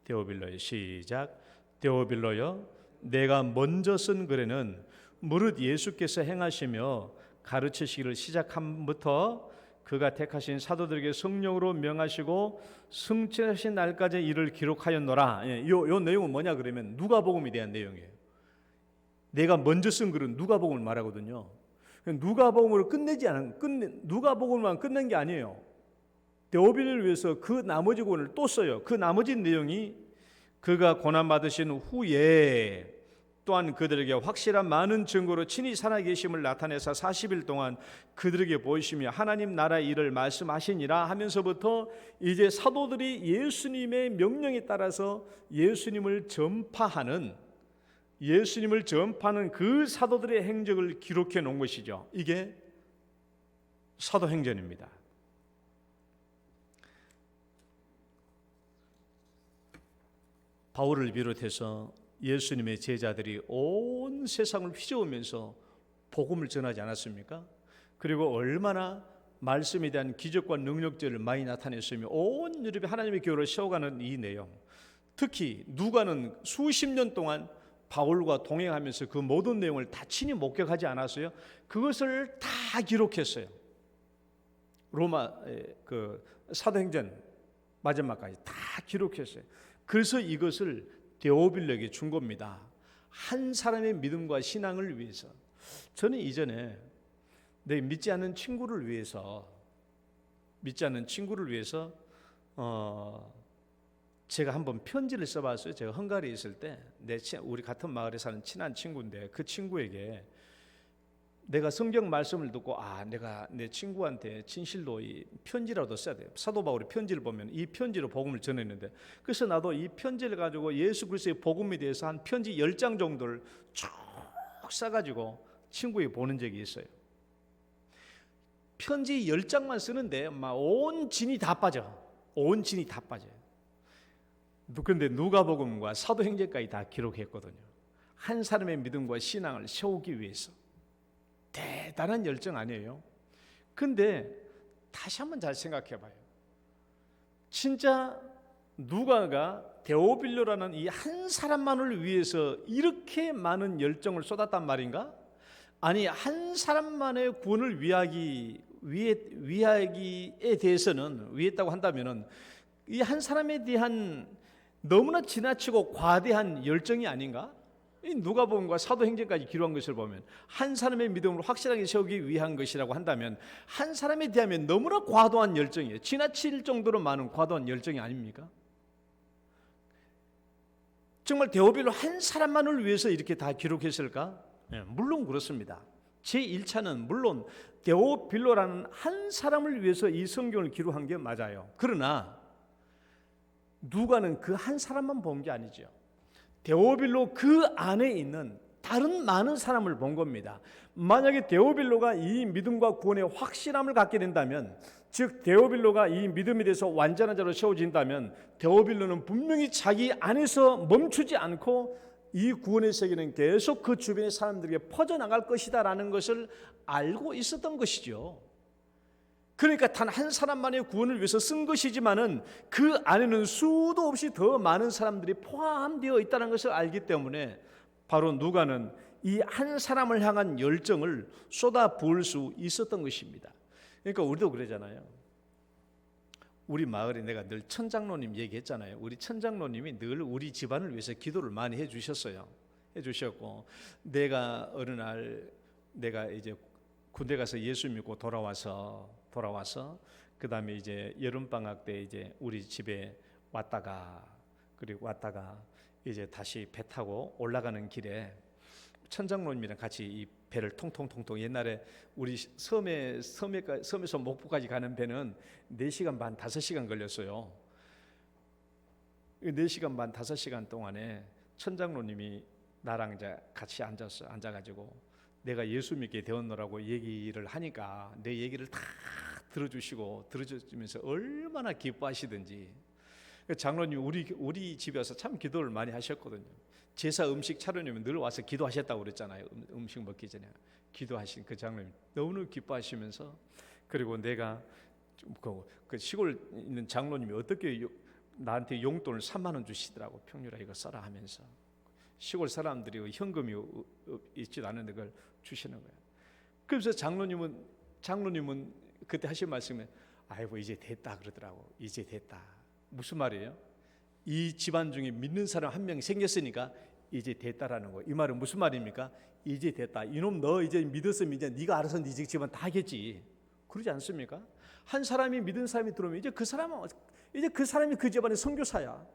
데오빌로의 시작. 데오빌로여 내가 먼저 쓴 글에는 무릇 예수께서 행하시며 가르치시기를 시작함부터 그가 택하신 사도들에게 성령으로 명하시고 승천하신 날까지 이를 기록하였노라. 요 내용은 뭐냐 그러면 누가복음에 대한 내용이에요. 내가 먼저 쓴 글은 누가복음을 말하거든요. 누가복음으로 누가복음만 끝낸 게 아니에요. 데오빌을 위해서 그 나머지 권을 또 써요. 그 나머지 내용이 그가 고난받으신 후에 또한 그들에게 확실한 많은 증거로 친히 살아계심을 나타내사 40일 동안 그들에게 보이시며 하나님 나라의 일을 말씀하시니라 하면서부터 이제 사도들이 예수님의 명령에 따라서 예수님을 전파하는 그 사도들의 행적을 기록해 놓은 것이죠. 이게 사도행전입니다. 바울을 비롯해서 예수님의 제자들이 온 세상을 휘저으면서 복음을 전하지 않았습니까? 그리고 얼마나 말씀에 대한 기적과 능력들을 많이 나타냈으며 온 유럽에 하나님의 교회를 세워가는 이 내용, 특히 누가는 수십 년 동안 바울과 동행하면서 그 모든 내용을 다 친히 목격하지 않았어요? 그것을 다 기록했어요. 로마 그 사도행전 마지막까지 다 기록했어요. 그래서 이것을 데오빌로에게 준 겁니다. 한 사람의 믿음과 신앙을 위해서. 저는 이전에 내 믿지 않는 친구를 위해서 제가 한번 편지를 써봤어요. 제가 헝가리에 있을 때 우리 같은 마을에 사는 친한 친구인데 그 친구에게 내가 성경 말씀을 듣고 내가 내 친구한테 진실로 이 편지라도 써야 돼요. 사도 바울의 편지를 보면 이 편지로 복음을 전했는데, 그래서 나도 이 편지를 가지고 예수 그리스도의 복음에 대해서 한 편지 10장 정도를 쭉 써가지고 친구에게 보낸 적이 있어요. 편지 10장만 쓰는데 막 온 진이 다 빠져요. 그런데 누가복음과 사도행전까지 다 기록했거든요. 한 사람의 믿음과 신앙을 세우기 위해서. 대단한 열정 아니에요? 근데 다시 한번 잘 생각해 봐요. 진짜 누가가 데오빌로라는 이 한 사람만을 위해서 이렇게 많은 열정을 쏟았단 말인가? 아니, 한 사람만의 구원을 위하기에 대해서는 위했다고 한다면은 이 한 사람에 대한 너무나 지나치고 과대한 열정이 아닌가? 이 누가복음과 사도행전까지 기록한 것을 보면 한 사람의 믿음을 확실하게 세우기 위한 것이라고 한다면 한 사람에 대하면 너무나 과도한 열정이에요. 지나칠 정도로 많은 과도한 열정이 아닙니까? 정말 데오빌로 한 사람만을 위해서 이렇게 다 기록했을까? 물론 그렇습니다. 제1차는 물론 데오빌로라는 한 사람을 위해서 이 성경을 기록한 게 맞아요. 그러나 누가는 그 한 사람만 본 게 아니죠. 데오빌로 그 안에 있는 다른 많은 사람을 본 겁니다. 만약에 데오빌로가 이 믿음과 구원의 확실함을 갖게 된다면, 즉 데오빌로가 이 믿음에 대해서 완전한 자로 세워진다면 데오빌로는 분명히 자기 안에서 멈추지 않고 이 구원의 세계는 계속 그 주변의 사람들에게 퍼져나갈 것이다 라는 것을 알고 있었던 것이죠. 그러니까 단 한 사람만의 구원을 위해서 쓴 것이지만은 그 안에는 수도 없이 더 많은 사람들이 포함되어 있다는 것을 알기 때문에 바로 누가는 이 한 사람을 향한 열정을 쏟아 부을 수 있었던 것입니다. 그러니까 우리도 그러잖아요. 우리 마을에 내가 늘 천장로님 얘기했잖아요. 우리 천장로님이 늘 우리 집안을 위해서 기도를 많이 해주셨고, 내가 어느 날 내가 이제 군대 가서 예수 믿고 돌아와서 그 다음에 이제 여름 방학 때 이제 우리 집에 왔다가 이제 다시 배 타고 올라가는 길에 천장로님이랑 같이 이 배를 통통 옛날에 우리 섬에서 목포까지 가는 배는 4시간 반 5시간 걸렸어요. 4시간 반 5시간 동안에 천장로님이 나랑 이제 같이 앉아가지고 내가 예수 믿게 되었노라고 얘기를 하니까 내 얘기를 다 들어주면서 얼마나 기뻐하시든지. 장로님 우리 집에 와서 참 기도를 많이 하셨거든요. 제사 음식 차려놓으면 늘 와서 기도하셨다고 그랬잖아요. 음식 먹기 전에 기도하신 그 장로님 너무 기뻐하시면서, 그리고 내가 그 시골 있는 장로님이 어떻게 나한테 용돈을 3만 원 주시더라고. 평유라 이거 써라 하면서. 시골 사람들이 현금이 있지도 않은데 그걸 주시는 거예요. 그래서 장로님은 그때 하신 말씀에 아이고 이제 됐다 그러더라고. 이제 됐다. 무슨 말이에요? 이 집안 중에 믿는 사람 한 명이 생겼으니까 이제 됐다라는 거예요. 이 말은 무슨 말입니까? 이제 됐다. 이놈 너 이제 믿었으면 이제 네가 알아서 네 집안 다 하겠지. 그러지 않습니까? 한 사람이 믿은 사람이 들어오면 이제 그 사람이 그 집안의 선교사야.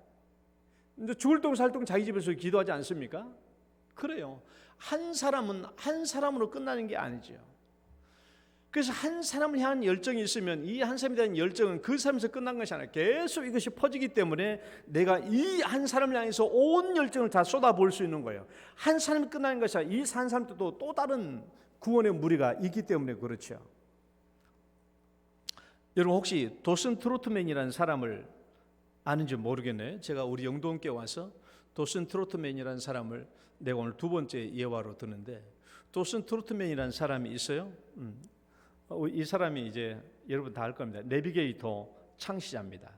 이제 죽을 동 살 동 자기 집에서 기도하지 않습니까? 그래요. 한 사람은 한 사람으로 끝나는 게 아니죠. 그래서 한 사람을 향한 열정이 있으면 이 한 사람에 대한 열정은 그 사람에서 끝난 것이 아니라 계속 이것이 퍼지기 때문에 내가 이 한 사람을 향해서 온 열정을 다 쏟아부을 수 있는 거예요. 한 사람이 끝나는 것이 아니라 이 한 사람도 또 다른 구원의 무리가 있기 때문에 그렇죠. 여러분 혹시 도슨 트로트맨이라는 사람을 아는지 모르겠네요. 제가 우리 영동교회 와서 도슨 트로트맨이라는 사람을 내가 오늘 두 번째 예화로 드는데, 도슨 트로트맨이라는 사람이 있어요. 이 사람이 이제 여러분 다 알 겁니다. 내비게이터 창시자입니다.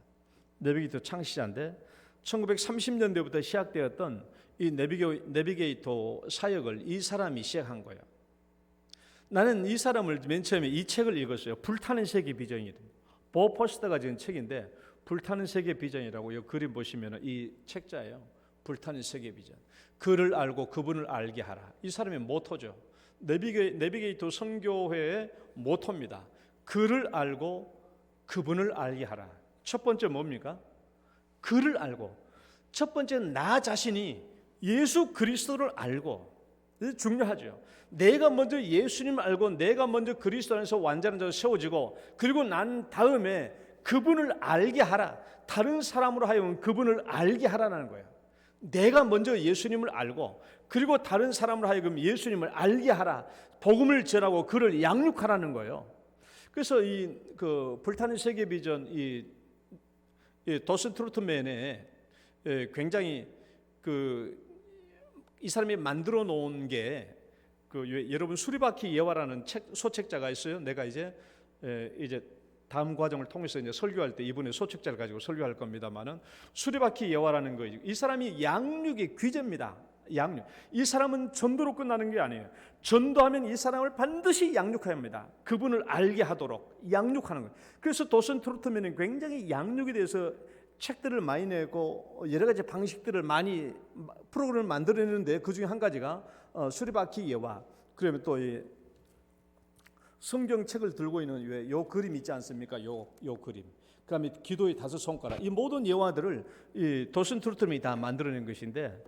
내비게이터 창시자인데 1930년대부터 시작되었던 이 내비게이터 사역을 이 사람이 시작한 거예요. 나는 이 사람을 맨 처음에 이 책을 읽었어요. 불타는 세계 비전이. 보 포스터가 지은 책인데 불타는 세계 비전이라고 이 그림 보시면 이 책자예요. 불타는 세계 비전. 그를 알고 그분을 알게 하라. 이 사람의 모토죠. 내비게이터 선교회의 모토입니다. 그를 알고 그분을 알게 하라. 첫 번째 뭡니까? 그를 알고. 첫 번째는 나 자신이 예수 그리스도를 알고. 중요하죠. 내가 먼저 예수님을 알고 내가 먼저 그리스도 안에서 완전한 자로 세워지고, 그리고 난 다음에 그분을 알게 하라. 다른 사람으로 하여금 그분을 알게 하라는 거예요. 내가 먼저 예수님을 알고, 그리고 다른 사람으로 하여금 예수님을 알게 하라. 복음을 전하고 그를 양육하라는 거예요. 그래서 이 그 불타는 세계 비전 이 도슨 트로트맨의 굉장히 이 사람이 만들어 놓은 게 여러분 수리바퀴 예화라는 소책자가 있어요. 내가 이제 다음 과정을 통해서 이제 설교할 때 이분의 소책자를 가지고 설교할 겁니다만은, 수리바퀴 예화라는 거, 이 사람이 양육의 귀재입니다. 양육. 이 사람은 전도로 끝나는 게 아니에요. 전도하면 이 사람을 반드시 양육해야 합니다. 그분을 알게 하도록 양육하는 거예요. 그래서 도슨 트로트맨은 굉장히 양육에 대해서 책들을 많이 내고 여러 가지 방식들을 많이 프로그램을 만들어내는데, 그 중에 한 가지가 수리바퀴 예화. 그러면 또 이 성경책을 들고 있는 요 그림 있지 않습니까? 요 그림. 그다음에 기도의 5 손가락. 이 모든 예화들을 이 도슨 트로트맨이 다 만들어낸 것인데,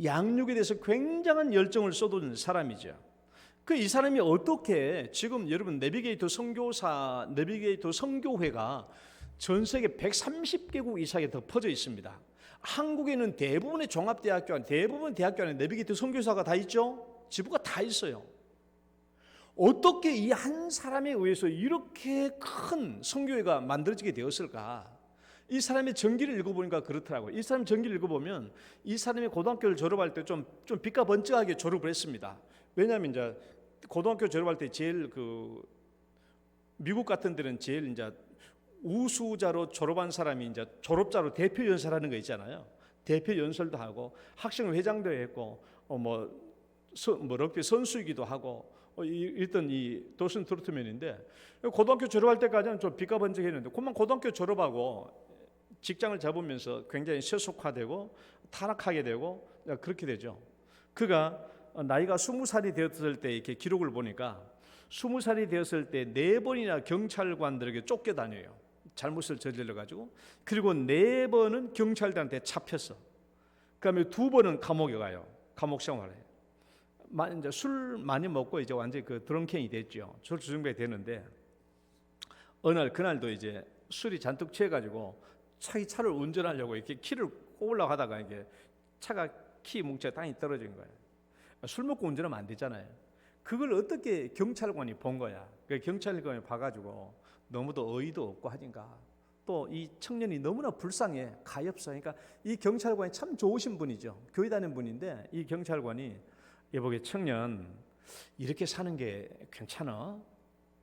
양육에 대해서 굉장한 열정을 쏟은 사람이죠. 이 사람이 어떻게 지금 여러분 내비게이터 선교회가 전 세계 130개국 이상에 더 퍼져 있습니다. 한국에는 대부분의 종합대학교, 대부분 대학교 안에 내비게이터 선교사가 다 있죠. 지부가 다 있어요. 어떻게 이 한 사람에 의해서 이렇게 큰 선교회가 만들어지게 되었을까? 이 사람의 전기를 읽어보니까 그렇더라고요. 이 사람 전기를 읽어보면 이 사람이 고등학교를 졸업할 때 좀 빛과 번쩍하게 졸업을 했습니다. 왜냐하면 이제 고등학교 졸업할 때 제일 미국 같은 데는 제일 이제 우수자로 졸업한 사람이 이제 졸업자로 대표 연설하는 거 있잖아요. 대표 연설도 하고 학생 회장도 했고 럭비 선수이기도 하고 일단 이 도슨 트로트맨인데, 고등학교 졸업할 때까지는 좀 빛과 번쩍했는데 그만 고등학교 졸업하고 직장을 잡으면서 굉장히 세속화되고 타락하게 되고 그렇게 되죠. 그가 나이가 20살이 되었을 때 이렇게 기록을 보니까 20살이 되었을 때 4번이나 경찰관들에게 쫓겨다녀요. 잘못을 저질러 가지고. 그리고 4번은 경찰들한테 잡혔어. 그다음에 2번은 감옥에 가요. 감옥 생활해요. 이제 술 많이 먹고 이제 완전히 드렁ken이 됐죠. 졸주정배 되는데, 어느 날 그날도 이제 술이 잔뜩 취해가지고 자기 차를 운전하려고 이렇게 키를 꼽으려고 하다가 이게 차가 키 뭉쳐 땅이 떨어진 거예요. 술 먹고 운전하면 안 되잖아요. 그걸 어떻게 경찰관이 본 거야. 경찰관이 봐가지고 너무도 어이도 없고 하니까, 또 이 청년이 너무나 불쌍해, 가엾어. 그러니까 이 경찰관이 참 좋으신 분이죠. 교회 다니는 분인데, 이 경찰관이 여보게 청년, 이렇게 사는 게 괜찮아?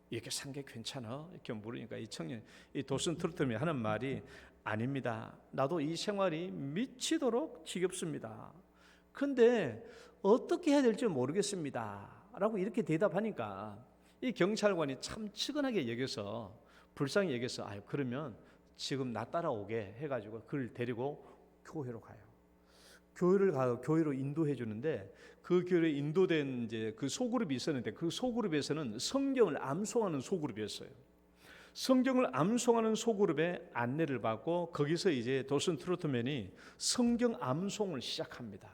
이렇게 사는 게 괜찮아? 이렇게 물으니까 이 청년, 이 도슨 트로트맨이 하는 말이, 아닙니다. 나도 이 생활이 미치도록 지겹습니다. 근데 어떻게 해야 될지 모르겠습니다. 라고 이렇게 대답하니까 이 경찰관이 참 측은하게 여겨서, 불쌍히 여겨서, 그러면 지금 나 따라오게 해가지고 그를 데리고 교회로 가요. 교회를 가서 교회로 인도해 주는데, 그 교회에 인도된 이제 그 소그룹이 있었는데, 그 소그룹에서는 성경을 암송하는 소그룹이었어요. 성경을 암송하는 소그룹에 안내를 받고 거기서 이제 도슨 트로트맨이 성경 암송을 시작합니다.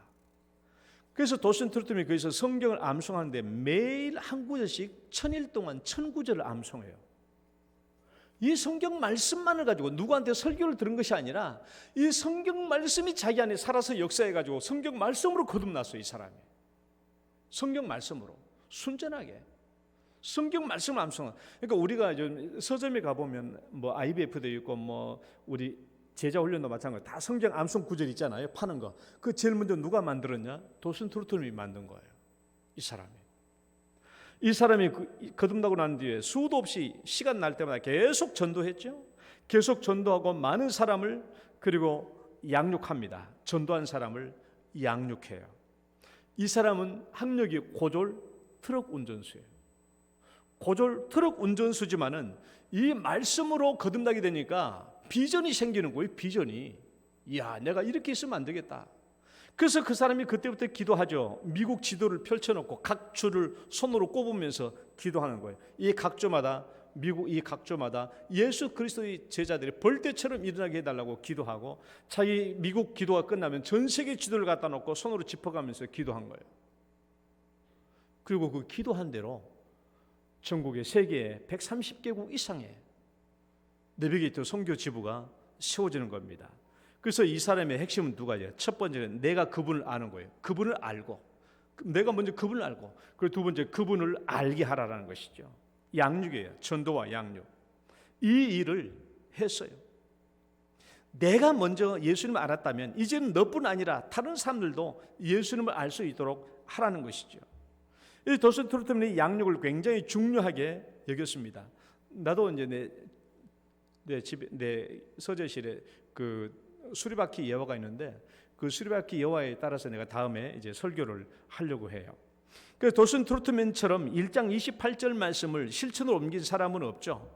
그래서 도슨 트로트맨이 거기서 성경을 암송하는데 매일 한 구절씩 1000일 동안 1000구절을 암송해요. 이 성경 말씀만을 가지고 누구한테 설교를 들은 것이 아니라 이 성경 말씀이 자기 안에 살아서 역사해가지고 성경 말씀으로 거듭났어요. 이 사람이 성경 말씀으로 순전하게 성경 말씀을 암송한. 그러니까 우리가 서점에 가보면 IBF도 있고 우리 제자 훈련도 마찬가지. 다 성경 암송 구절 있잖아요. 파는 거. 그 제일 먼저 누가 만들었냐? 도슨 트루트님이 만든 거예요. 이 사람이 거듭나고 난 뒤에 수도 없이 시간 날 때마다 계속 전도했죠. 계속 전도하고 많은 사람을 그리고 양육합니다. 전도한 사람을 양육해요. 이 사람은 학력이 고졸 트럭 운전수예요. 고졸 트럭 운전수지만은 이 말씀으로 거듭나게 되니까 비전이 생기는 거예요. 비전이. 이야, 내가 이렇게 있으면 안 되겠다. 그래서 그 사람이 그때부터 기도하죠. 미국 지도를 펼쳐놓고 각 주를 손으로 꼽으면서 기도하는 거예요. 이 각조마다 미국 이 각조마다 예수 그리스도의 제자들이 벌떼처럼 일어나게 해달라고 기도하고, 자기 미국 기도가 끝나면 전 세계 지도를 갖다 놓고 손으로 짚어가면서 기도한 거예요. 그리고 그 기도한 대로 전국의 세계 130개국 이상의 내비게이터 선교 지부가 세워지는 겁니다. 그래서 이 사람의 핵심은 두 가지예요. 첫 번째는 내가 그분을 아는 거예요. 그분을 알고, 내가 먼저 그분을 알고, 그리고 두 번째 그분을 알게 하라라는 것이죠. 양육이에요. 전도와 양육. 이 일을 했어요. 내가 먼저 예수님을 알았다면 이제는 너뿐 아니라 다른 사람들도 예수님을 알 수 있도록 하라는 것이죠. 이 도슨 트루트님이 양육을 굉장히 중요하게 여겼습니다. 나도 이제 내 서재실에 그 수리바퀴 예화가 있는데, 그 수리바퀴 예화에 따라서 내가 다음에 이제 설교를 하려고 해요. 그래서 도슨 트루트맨처럼 1장 28절 말씀을 실천으로 옮긴 사람은 없죠.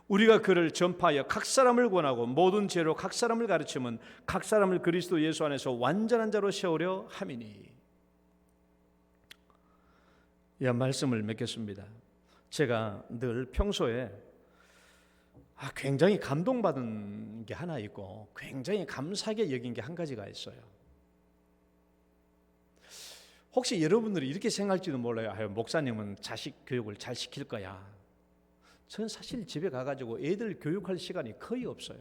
우리가 그를 전파하여 각 사람을 권하고 모든 죄로 각 사람을 가르치면 각 사람을 그리스도 예수 안에서 완전한 자로 세우려 함이니. 이 말씀을 맺겠습니다. 제가 늘 평소에 굉장히 감동받은 게 하나 있고 굉장히 감사하게 여긴 게 한 가지가 있어요. 혹시 여러분들이 이렇게 생각할지도 몰라요. 목사님은 자식 교육을 잘 시킬 거야. 저는 사실 집에 가가지고 애들 교육할 시간이 거의 없어요.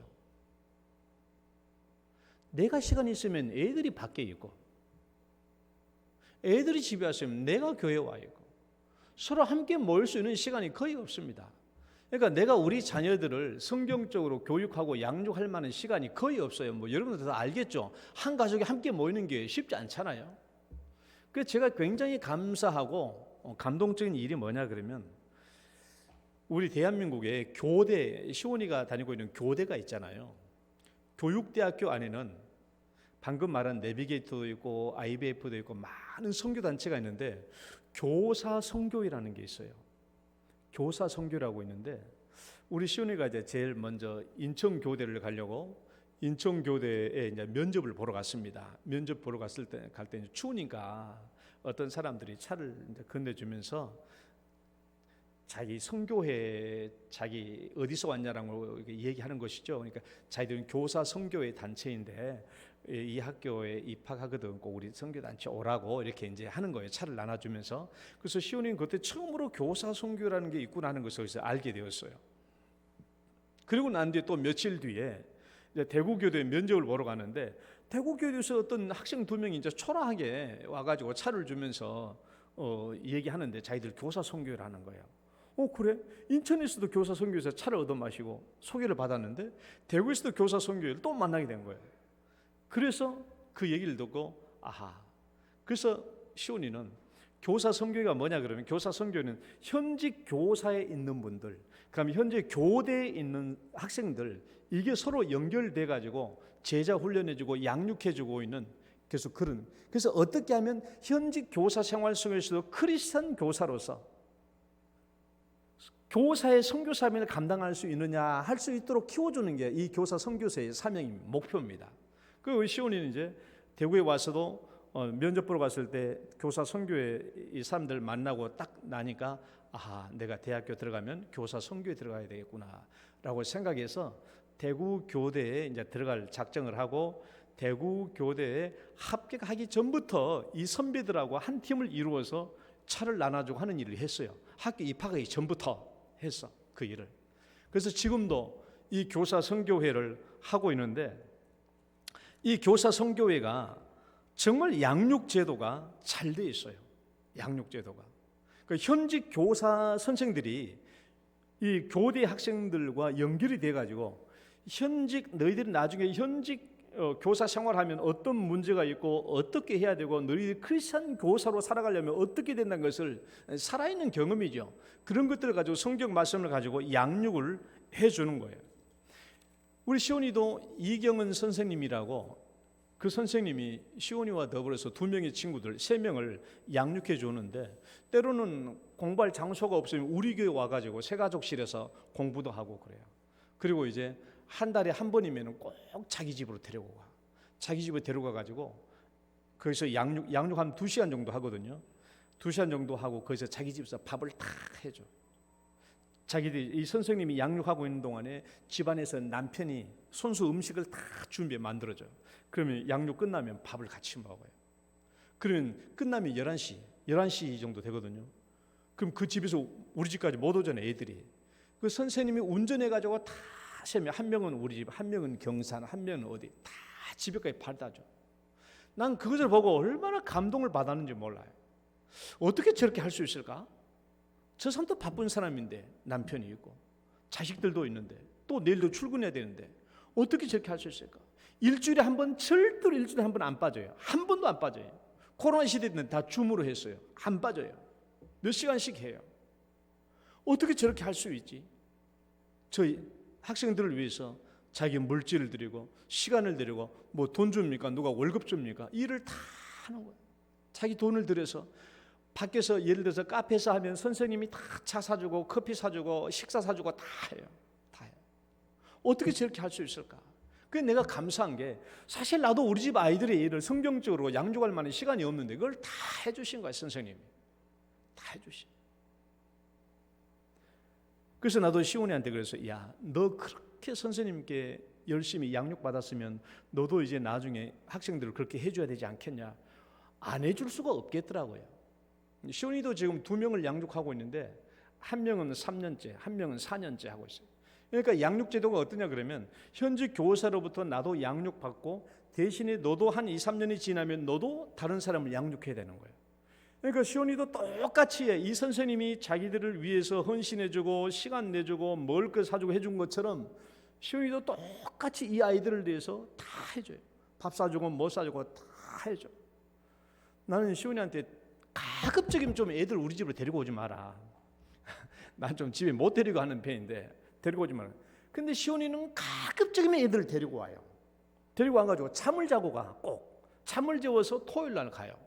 내가 시간이 있으면 애들이 밖에 있고, 애들이 집에 왔으면 내가 교회에 와 있고, 서로 함께 모일 수 있는 시간이 거의 없습니다. 그러니까 내가 우리 자녀들을 성경적으로 교육하고 양육할 만한 시간이 거의 없어요. 뭐 여러분들 다 알겠죠. 한 가족이 함께 모이는 게 쉽지 않잖아요. 그래서 제가 굉장히 감사하고 감동적인 일이 뭐냐 그러면, 우리 대한민국에 교대, 시온이가 다니고 있는 교대가 있잖아요. 교육대학교 안에는 방금 말한 내비게이터도 있고 IBF도 있고 많은 선교단체가 있는데, 교사 선교회라는 게 있어요. 교사 선교라고 있는데, 우리 시온이가 이제 제일 먼저 인천 교대를 가려고 인천 교대에 이제 면접을 보러 갔습니다. 면접 보러 갈 때 추우니까 어떤 사람들이 차를 이제 건네주면서 자기 선교회, 자기 어디서 왔냐라고 얘기하는 것이죠. 그러니까 자기들은 교사 선교회 단체인데 이 학교에 입학하거든, 꼭 우리 선교단체 오라고 이렇게 이제 하는 거예요. 차를 나눠주면서. 그래서 시온이는 그때 처음으로 교사 선교라는 게 있구나 하는 것을 알게 되었어요. 그리고 난 뒤에 또 며칠 뒤에 이제 대구교대 면접을 보러 가는데, 대구교대에서 어떤 학생 2명이 이제 초라하게 와가지고 차를 주면서 얘기하는데 자기들 교사 선교를 하는 거예요. 그래? 인천에서도 교사 선교에서 차를 얻어 마시고 소개를 받았는데 대구에서도 교사 선교를 또 만나게 된 거예요. 그래서 그 얘기를 듣고 그래서 시온이는 교사 선교가 뭐냐 그러면, 교사 선교는 현직 교사에 있는 분들, 그다음에 현재 교대에 있는 학생들, 이게 서로 연결돼 가지고 제자 훈련해주고 양육해주고 있는, 그래서 어떻게 하면 현직 교사 생활 속에서도 크리스천 교사로서 교사의 선교 사명을 감당할 수 있느냐 할 수 있도록 키워주는 게 이 교사 선교사의 사명입니다. 목표입니다. 그 시온이는 이제 대구에 와서도 면접 보러 갔을 때 교사 선교회 이 사람들 만나고 딱 나니까 내가 대학교 들어가면 교사 선교에 들어가야 되겠구나라고 생각해서 대구 교대에 이제 들어갈 작정을 하고, 대구 교대에 합격하기 전부터 이 선배들하고 한 팀을 이루어서 차를 나눠주고 하는 일을 했어요. 학교 입학하기 전부터 했어, 그 일을. 그래서 지금도 이 교사 선교회를 하고 있는데, 이 교사 선교회가 정말 양육 제도가 잘 돼 있어요. 양육 제도가. 현직 교사 선생들이 이 교대 학생들과 연결이 돼 가지고 현직 너희들이 나중에 현직 교사 생활하면 어떤 문제가 있고 어떻게 해야 되고 너희들이 크리스천 교사로 살아가려면 어떻게 된다는 것을 살아있는 경험이죠. 그런 것들을 가지고 성경 말씀을 가지고 양육을 해주는 거예요. 우리 시온이도 이경은 선생님이라고 그 선생님이 시온이와 더불어서 2명의 친구들 3명을 양육해 주는데 때로는 공부할 장소가 없으면 우리 교회 와가지고 새가족실에서 공부도 하고 그래요. 그리고 이제 한 달에 한 번이면 꼭 자기 집으로 데리고 가. 자기 집에 데려가 가지고 거기서 양육하면 2시간 정도 하거든요. 2시간 정도 하고 거기서 자기 집에서 밥을 다 해줘. 자기들이 이 선생님이 양육하고 있는 동안에 집안에서 남편이 손수 음식을 다 준비해 만들어줘요. 그러면 양육 끝나면 밥을 같이 먹어요. 그러면 끝나면 11시 정도 되거든요. 그럼 그 집에서 우리 집까지 못 오잖아요. 애들이. 그 선생님이 운전해가지고 다 세면 한 명은 우리 집, 한 명은 경산, 한 명은 어디 다 집에까지 발다 줘. 난 그것을 보고 얼마나 감동을 받았는지 몰라요. 어떻게 저렇게 할 수 있을까? 저 사람도 바쁜 사람인데 남편이 있고 자식들도 있는데 또 내일도 출근해야 되는데 어떻게 저렇게 할 수 있을까? 일주일에 한 번, 절대로 일주일에 한 번 안 빠져요. 한 번도 안 빠져요. 코로나 시대 때는 다 줌으로 했어요. 안 빠져요. 몇 시간씩 해요. 어떻게 저렇게 할 수 있지? 저희 학생들을 위해서 자기 물질을 드리고 시간을 드리고 뭐 돈 줍니까? 누가 월급 줍니까? 일을 다 하는 거예요. 자기 돈을 들여서 밖에서 예를 들어서 카페에서 하면 선생님이 다 차 사주고 커피 사주고 식사 사주고 다 해요. 다 해요. 어떻게 저렇게 할 수 있을까? 그게 내가 감사한 게 사실 나도 우리 집 아이들의 일을 성경적으로 양육할 만한 시간이 없는데 그걸 다 해주신 거예요. 선생님이 다 해주신. 그래서 나도 시온이한테 그래서 야, 너 그렇게 선생님께 열심히 양육받았으면 너도 이제 나중에 학생들을 그렇게 해줘야 되지 않겠냐. 안 해줄 수가 없겠더라고요. 시온이도 지금 2명을 양육하고 있는데 한 명은 3년째, 한 명은 4년째 하고 있어요. 그러니까 양육 제도가 어떠냐 그러면 현직 교사로부터 나도 양육받고 대신에 너도 한 2, 3년이 지나면 너도 다른 사람을 양육해야 되는 거예요. 그러니까 시온이도 똑같이 이 선생님이 자기들을 위해서 헌신해주고 시간 내주고 먹을 것 사주고 해준 것처럼 시온이도 똑같이 이 아이들을 위해서 다 해줘요. 밥 사주고 뭐 사주고 다 해줘. 나는 시온이한테 가급적이면 좀 애들 우리 집으로 데리고 오지 마라. 난 좀 집에 못 데리고 하는 편인데 데리고 오지 마라. 근데 시온이는 가급적이면 애들을 데리고 와요. 데리고 와가지고 잠을 자고 가. 꼭 잠을 재워서 토요일 날 가요.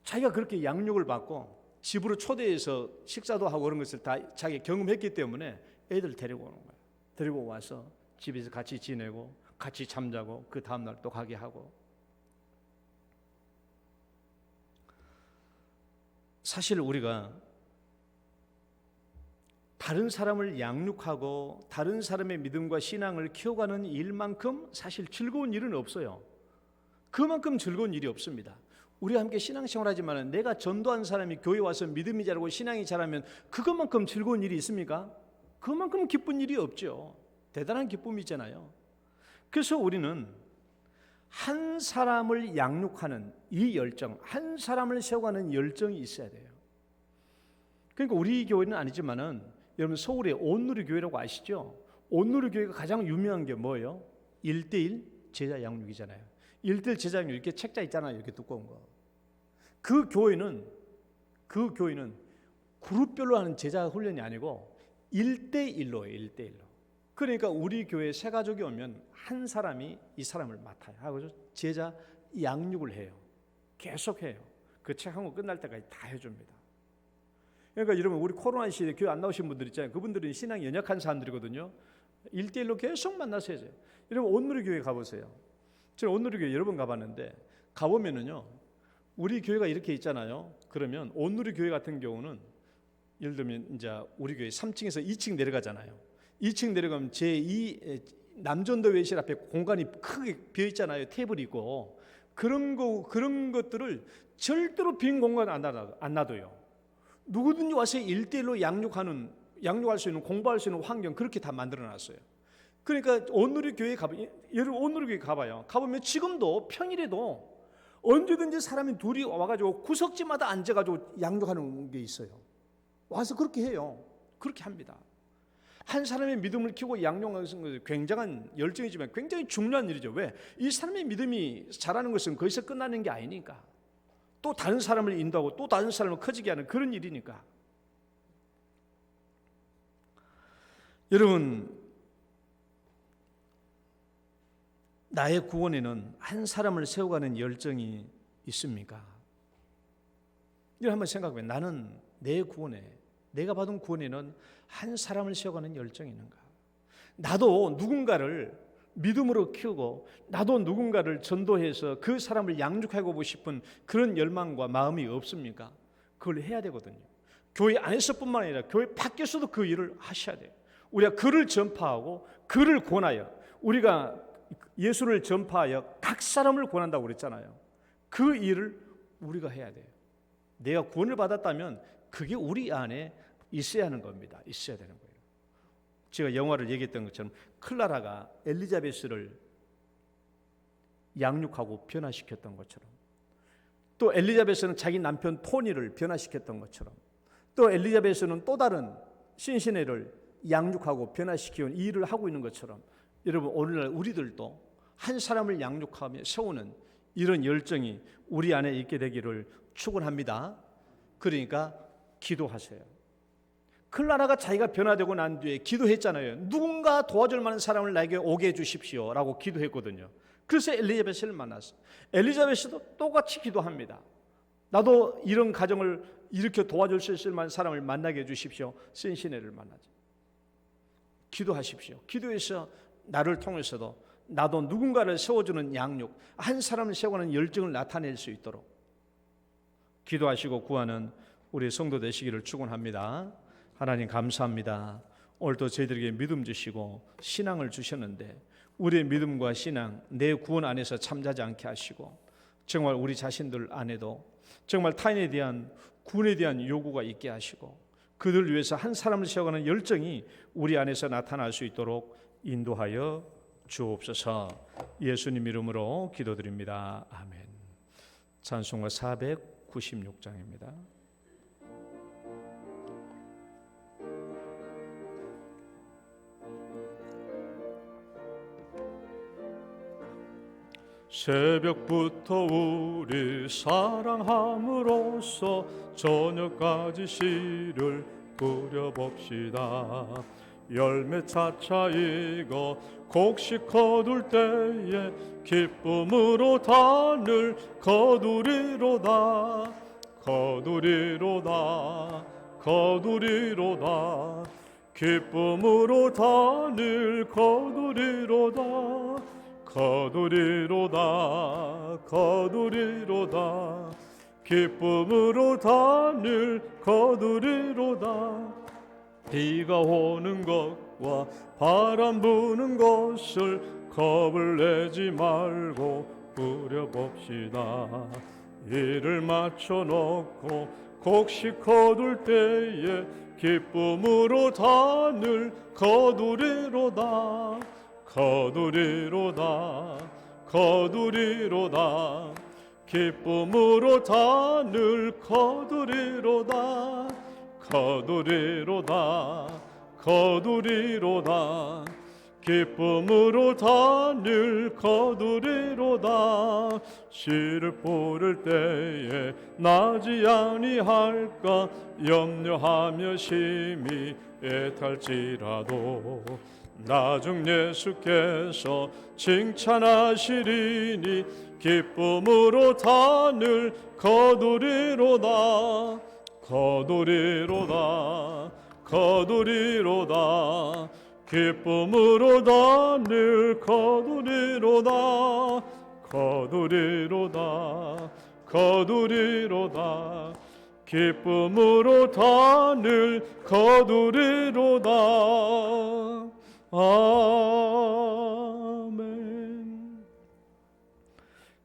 자기가 그렇게 양육을 받고 집으로 초대해서 식사도 하고 그런 것을 다 자기가 경험했기 때문에 애들 데리고 오는 거예요. 데리고 와서 집에서 같이 지내고 같이 잠자고 그 다음날 또 가게 하고. 사실 우리가 다른 사람을 양육하고 다른 사람의 믿음과 신앙을 키워가는 일만큼 사실 즐거운 일은 없어요. 그만큼 즐거운 일이 없습니다. 우리가 함께 신앙생활하지만 내가 전도한 사람이 교회 와서 믿음이 자라고 신앙이 자라면 그것만큼 즐거운 일이 있습니까? 그만큼 기쁜 일이 없죠. 대단한 기쁨이 있잖아요. 그래서 우리는 한 사람을 양육하는 이 열정, 한 사람을 세워가는 열정이 있어야 돼요. 그러니까 우리 교회는 아니지만은 여러분 서울의 온누리 교회라고 아시죠? 온누리 교회가 가장 유명한 게 뭐예요? 1:1 제자 양육이잖아요. 1:1 제자 양육 이렇게 책자 있잖아요. 이렇게 두꺼운 거. 그 교회는 그룹별로 하는 제자 훈련이 아니고 1:1로예요. 1:1로. 그러니까 우리 교회 새 가족이 오면 한 사람이 이 사람을 맡아요. 하고 제자 양육을 해요. 계속 해요. 그 책 한 권 끝날 때까지 다 해줍니다. 그러니까 여러분 우리 코로나 시대에 교회 안 나오신 분들 있잖아요. 그분들은 신앙이 연약한 사람들이거든요. 1:1로 계속 만나서 해줘요. 여러분 온누리 교회 가보세요. 저는 온누리 교회 여러 번 가봤는데 가보면은요 우리 교회가 이렇게 있잖아요. 그러면 온누리 교회 같은 경우는 예를 들면 이제 우리 교회 3층에서 2층 내려가잖아요. 2층 내려가면 제2 남전도 회실 앞에 공간이 크게 비어 있잖아요. 테이블이 있고 그런 것들을 절대로 빈 공간 안 놔둬요. 누구든지 와서 1:1로 양육할 수 있는 공부할 수 있는 환경 그렇게 다 만들어놨어요. 그러니까 온누리 교회 여러분 온누리 교회 가봐요. 가보면 지금도 평일에도 언제든지 사람이 둘이 와가지고 구석지마다 앉아가지고 양육하는 게 있어요. 와서 그렇게 해요. 그렇게 합니다. 한 사람의 믿음을 키우고 양육하는 것은 굉장한 열정이지만 굉장히 중요한 일이죠. 왜? 이 사람의 믿음이 자라는 것은 거기서 끝나는 게 아니니까. 또 다른 사람을 인도하고 또 다른 사람을 커지게 하는 그런 일이니까. 여러분, 나의 구원에는 한 사람을 세워가는 열정이 있습니까? 이걸 한번 생각해. 나는 내 구원에, 내가 받은 구원에는 한 사람을 세워가는 열정이 있는가? 나도 누군가를 믿음으로 키우고 나도 누군가를 전도해서 그 사람을 양육하고 싶은 그런 열망과 마음이 없습니까? 그걸 해야 되거든요. 교회 안에서뿐만 아니라 교회 밖에서도 그 일을 하셔야 돼요. 우리가 글을 전파하고 글을 권하여, 우리가 예수를 전파하여 각 사람을 권한다고 그랬잖아요. 그 일을 우리가 해야 돼요. 내가 구원을 받았다면 그게 우리 안에 있어야 하는 겁니다. 있어야 되는 거예요. 제가 영화를 얘기했던 것처럼 클라라가 엘리자베스를 양육하고 변화시켰던 것처럼, 또 엘리자베스는 자기 남편 토니를 변화시켰던 것처럼, 또 엘리자베스는 또 다른 신시네를 양육하고 변화시키는 이 일을 하고 있는 것처럼, 여러분 오늘날 우리들도 한 사람을 양육하며 세우는 이런 열정이 우리 안에 있게 되기를 축원합니다. 그러니까 기도하세요. 클라라가 자기가 변화되고 난 뒤에 기도했잖아요. 누군가 도와줄 만한 사람을 나에게 오게 해주십시오 라고 기도했거든요. 그래서 엘리자베스를 만났어요. 엘리자베스도 똑같이 기도합니다. 나도 이런 가정을 이렇게 도와줄 수 있을 만한 사람을 만나게 해주십시오. 신시네를 만나죠. 기도하십시오. 기도해서 나를 통해서도 나도 누군가를 세워주는 양육, 한 사람을 세워가는 열정을 나타낼 수 있도록 기도하시고 구하는 우리 성도 되시기를 축원합니다. 하나님 감사합니다. 오늘도 저희들에게 믿음 주시고 신앙을 주셨는데 우리의 믿음과 신앙, 내 구원 안에서 잠자지 않게 하시고 정말 우리 자신들 안에도 정말 타인에 대한 구원에 대한 요구가 있게 하시고 그들을 위해서 한 사람을 세워가는 열정이 우리 안에서 나타날 수 있도록 인도하여 주옵소서. 예수님 이름으로 기도드립니다. 아멘. 찬송가 496장입니다. 새벽부터 우리 사랑함으로써 저녁까지 시를 뿌려봅시다. 열매 차차 익어 곡식 거둘 때에 기쁨으로 단을 거두리로다. 거두리로다. 거두리로다. 기쁨으로 단을 거두리로다. 거두리로다. 거두리로다. 기쁨으로 단을 거두리로다. 비가 오는 것과 바람 부는 것을 겁을 내지 말고 뿌려봅시다. 이를 맞춰놓고 곡식 거둘 때에 기쁨으로 단을 거두리로다. 거두리로다. 거두리로다. 기쁨으로 단을 거두리로다. 거두리로다. 거두리로다. 기쁨으로 단을 거두리로다. 씨를 뿌릴 때에 나지 아니할까 염려하며 심히 애탈지라도 나중 예수께서 칭찬하시리니 기쁨으로 단을 거두리로다. 거두리로다. 거두리로다. 기쁨으로 단을 거두리로다. 거두리로다. 거두리로다. 기쁨으로 단을 거두리로다. 아멘.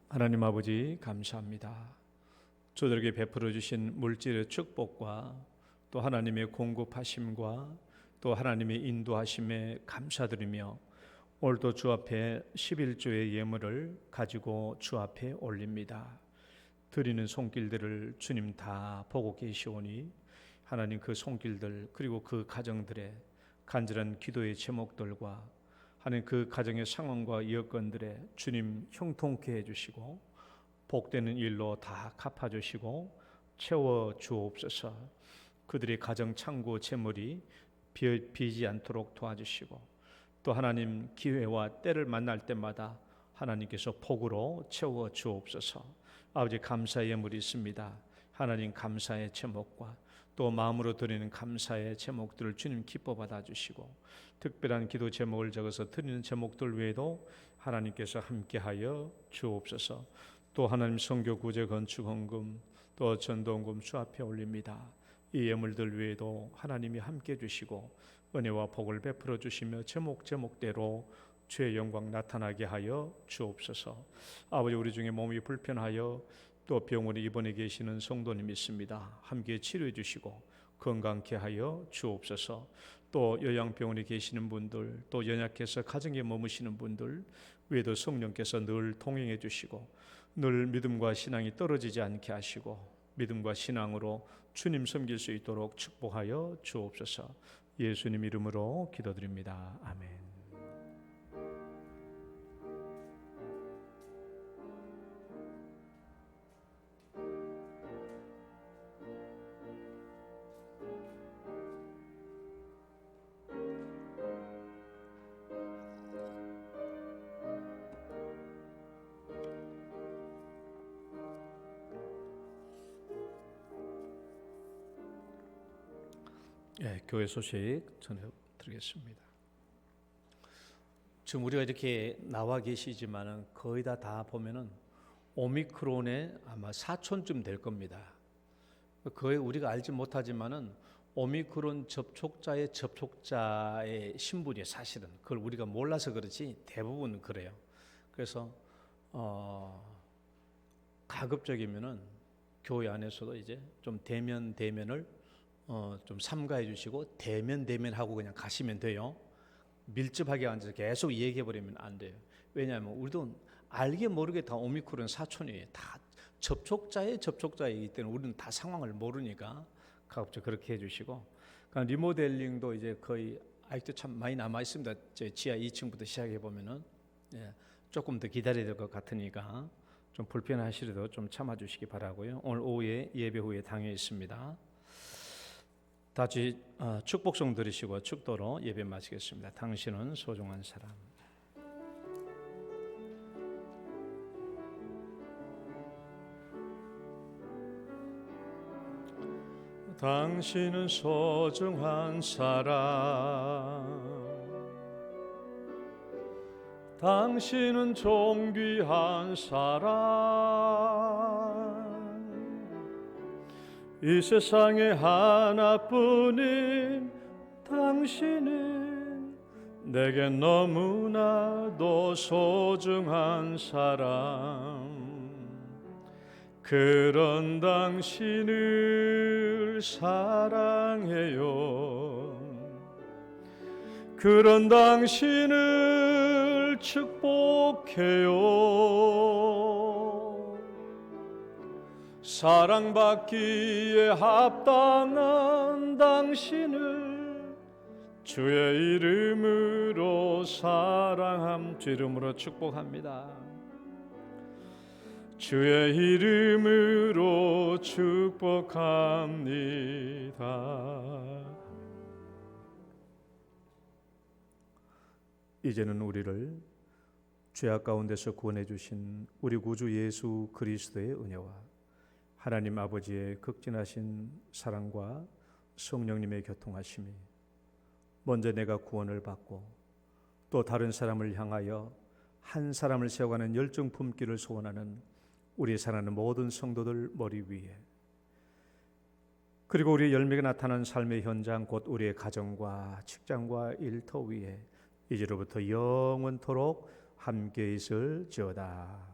하나님 아버지 감사합니다. 저들에게 베풀어 주신 물질의 축복과 또 하나님의 공급하심과 또 하나님의 인도하심에 감사드리며 오늘도 주 앞에 11조의 예물을 가지고 주 앞에 올립니다. 드리는 손길들을 주님 다 보고 계시오니 하나님 그 손길들 그리고 그 가정들의 간절한 기도의 제목들과 하는 그 가정의 상황과 여건들에 주님 형통케 해주시고 복되는 일로 다 갚아주시고 채워 주옵소서. 그들의 가정 창고 재물이 비지 않도록 도와주시고 또 하나님 기회와 때를 만날 때마다 하나님께서 복으로 채워 주옵소서. 아버지 감사의 예물이 있습니다. 하나님 감사의 제목과 또 마음으로 드리는 감사의 제목들을 주님 기뻐 받아주시고 특별한 기도 제목을 적어서 드리는 제목들 외에도 하나님께서 함께하여 주옵소서. 또 하나님 선교 구제 건축 헌금 또 전도헌금 주 앞에 올립니다. 이 예물들 외에도 하나님이 함께 주시고 은혜와 복을 베풀어 주시며 제목대로 주의 영광 나타나게 하여 주옵소서. 아버지 우리 중에 몸이 불편하여 또 병원에 입원해 계시는 성도님 있습니다. 함께 치료해 주시고 건강케 하여 주옵소서. 또 요양병원에 계시는 분들 또 연약해서 가정에 머무시는 분들 외에도 성령께서 늘 동행해 주시고 늘 믿음과 신앙이 떨어지지 않게 하시고 믿음과 신앙으로 주님 섬길 수 있도록 축복하여 주옵소서. 예수님 이름으로 기도드립니다. 아멘. 교회 소식 전해드리겠습니다. 지금 우리가 이렇게 나와 계시지만은 거의 다 보면은 오미크론의 아마 사촌쯤 될 겁니다. 거의 우리가 알지 못하지만은 오미크론 접촉자의 신분이 사실은 그걸 우리가 몰라서 그렇지 대부분 그래요. 그래서 가급적이면은 교회 안에서도 이제 좀 대면을 좀 삼가해 주시고 대면하고 그냥 가시면 돼요. 밀접하게 앉아서 계속 얘기해 버리면 안 돼요. 왜냐하면 우리도 알게 모르게 다 오미크론 사촌이에요. 다 접촉자이기 때문에 우리는 다 상황을 모르니까 가급적 그렇게 해주시고 그러니까 리모델링도 이제 거의 아직도 참 많이 남아 있습니다. 지하 2층부터 시작해 보면은 조금 더 기다려야 될 것 같으니까 좀 불편하시더라도 좀 참아주시기 바라고요. 오늘 오후에 예배 후에 당회 있습니다. 다시 축복성 들으시고 축도로 예배 마치겠습니다. 당신은 소중한 사람. 당신은 소중한 사람. 당신은 존귀한 사람. 이 세상에 하나뿐인 당신은 내게 너무나도 소중한 사람. 그런 당신을 사랑해요. 그런 당신을 축복해요. 사랑받기에 합당한 당신을 주의 이름으로 주 이름으로 축복합니다. 주의 이름으로 축복합니다. 이제는 우리를 죄악 가운데서 구원해 주신 우리 구주 예수 그리스도의 은혜와 하나님 아버지의 극진하신 사랑과 성령님의 교통하심이 먼저 내가 구원을 받고 또 다른 사람을 향하여 한 사람을 세워가는 열정 품기를 소원하는 우리 사랑하는 모든 성도들 머리 위에 그리고 우리의 열매가 나타나는 삶의 현장 곧 우리의 가정과 직장과 일터 위에 이제로부터 영원토록 함께 있을지어다.